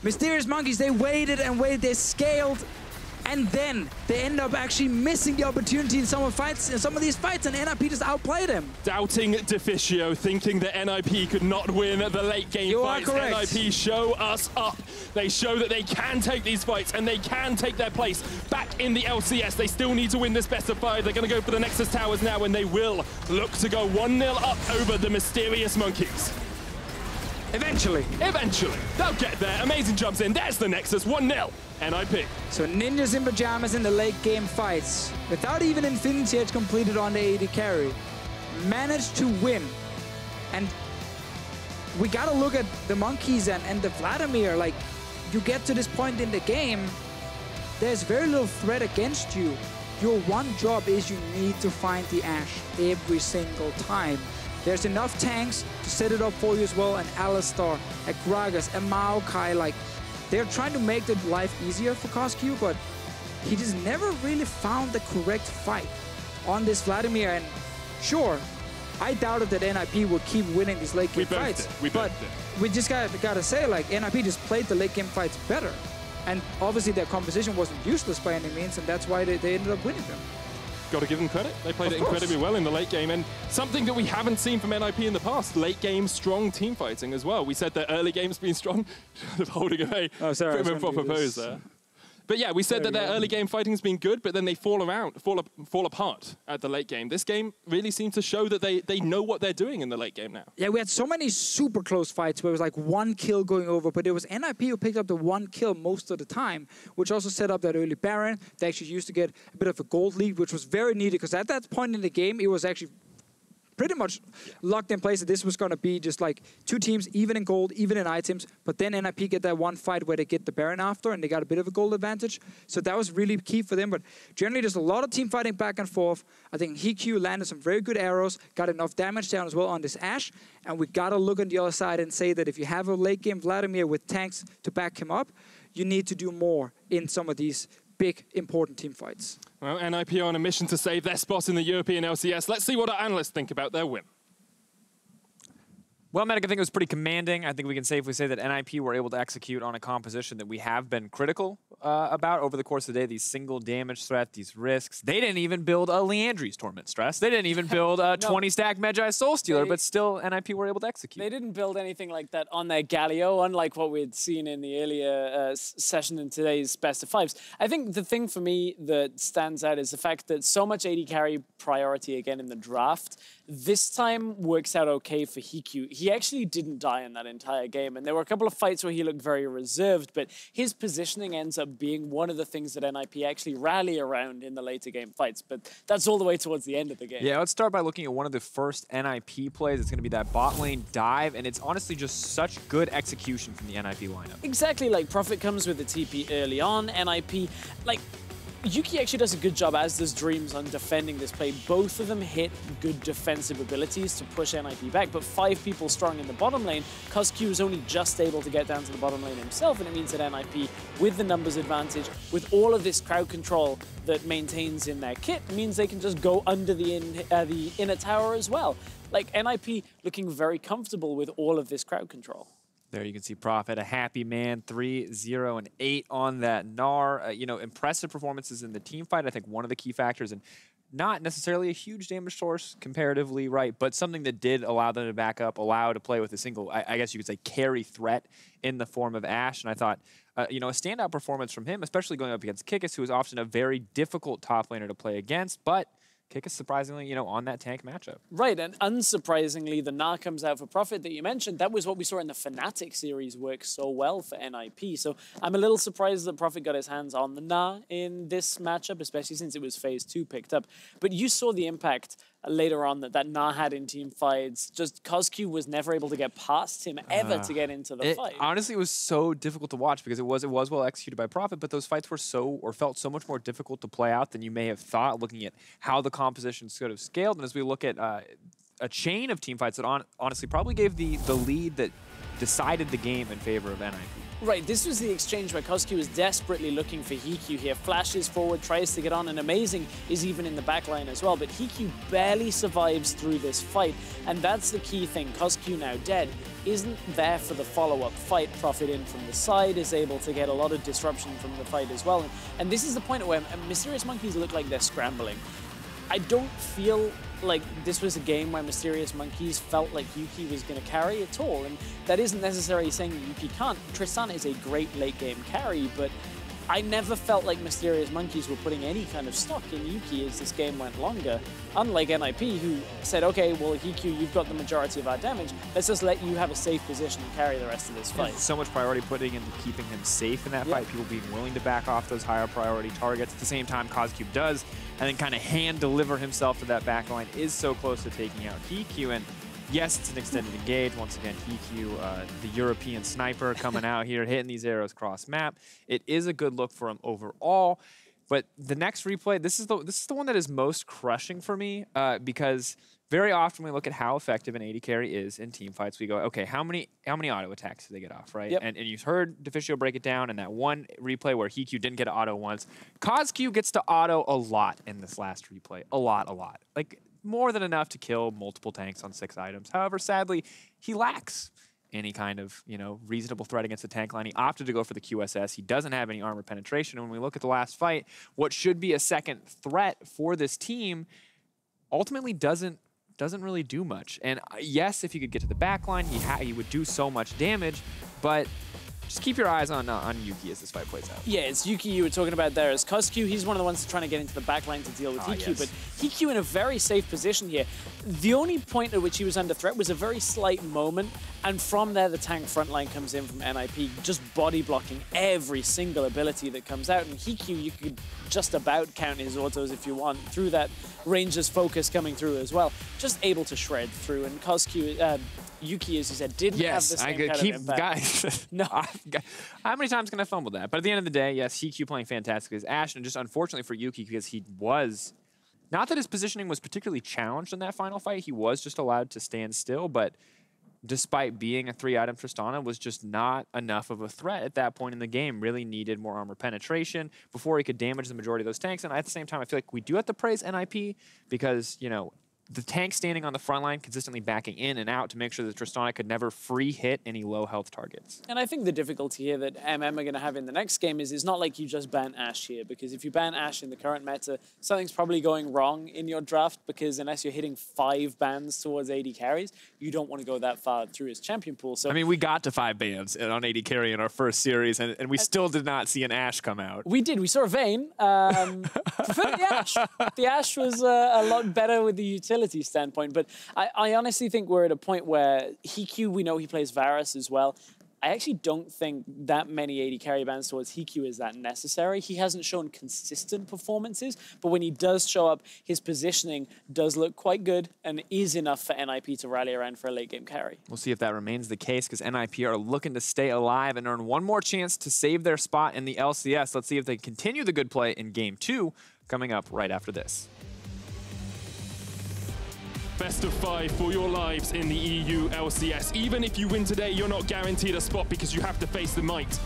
Mysterious Monkeys, they waited and waited, they scaled, and then they end up actually missing the opportunity in some of these fights, and NIP just outplayed him. Doubting Deficio, thinking that NIP could not win the late game fights. NIP show us up. They show that they can take these fights and they can take their place back in the LCS. They still need to win this best of 5. They're going to go for the Nexus Towers now, and they will look to go 1-0 up over the Mysterious Monkeys. Eventually. Eventually. They'll get there. Amazing jumps in. There's the Nexus. 1-0. NIP. So Ninjas in Pyjamas in the late game fights, without even Infinity Edge completed on the AD carry, managed to win. And we gotta look at the Monkeys and the Vladimir. Like, you get to this point in the game, there's very little threat against you. Your one job is you need to find the Ashe every single time. There's enough tanks to set it up for you as well, and Alistar, a Gragas, a Maokai. Like, they're trying to make the life easier for Cozq, but he just never really found the correct fight on this Vladimir. And sure, I doubted that NIP would keep winning these late game fights. But we just gotta say, like, NIP just played the late game fights better. And obviously their composition wasn't useless by any means, and that's why they ended up winning them. Got to give them credit. They played it incredibly well in the late game, and something that we haven't seen from NIP in the past, late game strong team fighting as well. We said that early game's been strong, holding away. Oh, sorry. Prim and proper pose there. But yeah, we said that their early game fighting's been good, but then they fall apart at the late game. This game really seems to show that they know what they're doing in the late game now. Yeah, we had so many super close fights where it was like one kill going over, but it was NIP who picked up the one kill most of the time, which also set up that early Baron. They actually used to get a bit of a gold lead, which was very needed, because at that point in the game, it was actually pretty much locked in place that this was going to be just like two teams, even in gold, even in items. But then NIP get that one fight where they get the Baron after, and they got a bit of a gold advantage. So that was really key for them. But generally, there's a lot of team fighting back and forth. I think HeaQ landed some very good arrows, got enough damage down as well on this Ashe. And we got to look on the other side and say that if you have a late game Vladimir with tanks to back him up, you need to do more in some of these big, important team fights. Well, NIP are on a mission to save their spot in the European LCS. Let's see what our analysts think about their win. Well, Medic, I think it was pretty commanding. I think we can safely say that NIP were able to execute on a composition that we have been critical about over the course of the day. These single damage threat, these risks. They didn't even build a Leandry's Torment Stress. They didn't even build a 20-stack Magi Soul Stealer, but still NIP were able to execute. They didn't build anything like that on their Galio, unlike what we'd seen in the earlier session in today's best of fives. I think the thing for me that stands out is the fact that so much AD carry priority again in the draft. This time works out okay for HeaQ. He actually didn't die in that entire game, and there were a couple of fights where he looked very reserved, but his positioning ends up being one of the things that NIP actually rally around in the later game fights, but that's all the way towards the end of the game. Yeah, let's start by looking at one of the first NIP plays. It's going to be that bot lane dive, and it's honestly just such good execution from the NIP lineup. Exactly, like Prophet comes with the TP early on, NIP, like, HeaQ actually does a good job, as does Dreams, on defending this play. Both of them hit good defensive abilities to push NIP back, but 5 people strong in the bottom lane. Cozq is only just able to get down to the bottom lane himself, and it means that NIP, with the numbers advantage, with all of this crowd control that maintains in their kit, means they can just go under the inner tower as well. Like, NIP looking very comfortable with all of this crowd control. There you can see Prophet, a happy man, 3-0 and 8 on that Gnar. You know, impressive performances in the team fight. I think one of the key factors, and not necessarily a huge damage source comparatively, right, but something that did allow them to back up, allow to play with a single, I guess you could say, carry threat in the form of Ashe. And I thought, you know, a standout performance from him, especially going up against Kikis, who is often a very difficult top laner to play against, but Kikis surprisingly, you know, on that tank matchup. Right, and unsurprisingly, the Gnar comes out for Prophet that you mentioned. That was what we saw in the Fnatic series work so well for NIP. So I'm a little surprised that Prophet got his hands on the Gnar in this matchup, especially since it was phase 2 picked up. But you saw the impact later on that Gnar had in team fights. Just Cozq was never able to get past him ever to get into the fight. Honestly, it was so difficult to watch because it was well executed by Prophet, but those fights were felt so much more difficult to play out than you may have thought, looking at how the composition sort of scaled. And as we look at a chain of team fights that honestly probably gave the lead that decided the game in favor of NIP. Right, this was the exchange where Cozq is desperately looking for HeaQ here. Flashes forward, tries to get on, and Amazing is even in the backline as well. But HeaQ barely survives through this fight, and that's the key thing. Cozq, now dead, isn't there for the follow-up fight. Prophet in from the side is able to get a lot of disruption from the fight as well. And this is the point where Mysterious Monkeys look like they're scrambling. I don't feel like this was a game where Mysterious Monkeys felt like HeaQ was going to carry at all, and that isn't necessarily saying HeaQ can't. Tristana is a great late game carry, but I never felt like Mysterious Monkeys were putting any kind of stock in HeaQ as this game went longer. Unlike NIP, who said, okay, well, HeaQ, you've got the majority of our damage. Let's just let you have a safe position and carry the rest of this fight. So much priority putting into keeping him safe in that fight. People being willing to back off those higher priority targets. At the same time, Cozq does, and then kind of hand deliver himself to that backline, is so close to taking out HeaQ. And yes, it's an extended engage. Once again, HeaQ, the European sniper, coming out here, hitting these arrows cross map. It is a good look for him overall. But the next replay, this is the one that is most crushing for me because very often we look at how effective an AD carry is in team fights. We go, okay, how many auto attacks do they get off, right? Yep. And you heard Deficio break it down in that one replay where HeaQ didn't get auto once. Cozq gets to auto a lot in this last replay. A lot. Like, more than enough to kill multiple tanks on 6 items. However, sadly, he lacks any kind of, reasonable threat against the tank line. He opted to go for the QSS. He doesn't have any armor penetration. And when we look at the last fight, what should be a second threat for this team ultimately doesn't really do much. And yes, if he could get to the back line, he would do so much damage, but just keep your eyes on Yuki as this fight plays out. Yeah, it's Yuki you were talking about there as Cozq. He's one of the ones trying to get into the back line to deal with HeaQ, yes. but HeaQ in a very safe position here. The only point at which he was under threat was a very slight moment, and from there the tank front line comes in from NIP, just body blocking every single ability that comes out, and HeaQ, you could just about count his autos if you want, through that Ranger's focus coming through as well. Just able to shred through, and Cozq, Yuki, as you said, didn't have the same kind of impact. Guys, no. How many times can I fumble that? But at the end of the day, yes, HeaQ playing fantastic as Ashe, and just unfortunately for Yuki, because he was, not that his positioning was particularly challenged in that final fight, he was just allowed to stand still, but despite being a 3-item Tristana, was just not enough of a threat at that point in the game. Really needed more armor penetration before he could damage the majority of those tanks. And at the same time, I feel like we do have to praise NIP because, the tank standing on the front line, consistently backing in and out to make sure that Tristana could never free hit any low health targets. And I think the difficulty here that MM are going to have in the next game is it's not like you just ban Ashe here, because if you ban Ashe in the current meta, something's probably going wrong in your draft, because unless you're hitting 5 bans towards AD carries, you don't want to go that far through his champion pool. So I mean, we got to 5 bans on AD carry in our first series, and we still did not see an Ashe come out. We did. We saw a Vayne. Preferred the Ashe. The Ashe was a lot better with the utility standpoint, but I honestly think we're at a point where HeaQ, we know he plays Varus as well. I actually don't think that many AD carry bans towards HeaQ is that necessary. He hasn't shown consistent performances, but when he does show up, his positioning does look quite good and is enough for NIP to rally around for a late game carry. We'll see if that remains the case, because NIP are looking to stay alive and earn one more chance to save their spot in the LCS. Let's see if they continue the good play in Game 2, coming up right after this. Best of 5 for your lives in the EU LCS. Even if you win today, you're not guaranteed a spot because you have to face the might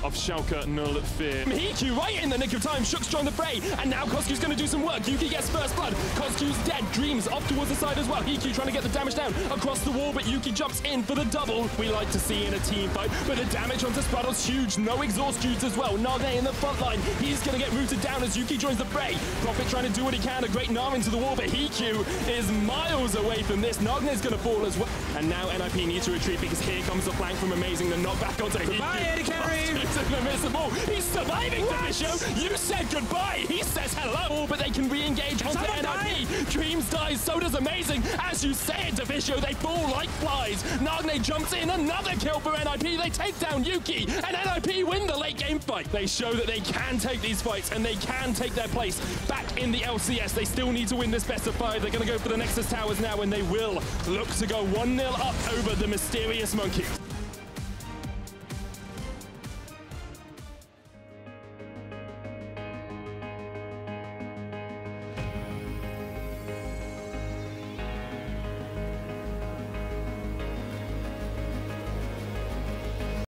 of Schalke Null Fear. HeaQ right in the nick of time. Shook's joined the fray, and now Cozq's going to do some work. Yuki gets first blood. Cozq's dead. Dreams off towards the side as well. HeaQ trying to get the damage down across the wall, but Yuki jumps in for the double. We like to see in a team fight, but the damage onto Sprattel's huge. No exhaust dudes as well. Nagne in the front line. He's going to get rooted down as Yuki joins the fray. Prophet trying to do what he can. A great Gnar into the wall, but HeaQ is miles away from this. Nagne's going to fall as well. And now NIP needs to retreat because here comes the flank from Amazing. The knockback onto HeaQ. Goodbye, AD carry! He's surviving, Deficio. You said goodbye. He says hello, but they can re-engage onto NIP. Dreams dies, so does Amazing. As you say it, Deficio, they fall like flies. Nagne jumps in, another kill for NIP. They take down Yuki, and NIP win the late game fight. They show that they can take these fights, and they can take their place back in the LCS. They still need to win this best of 5. They're going to go for the Nexus Towers now, and they will look to go 1-0 up over the Mysterious Monkey.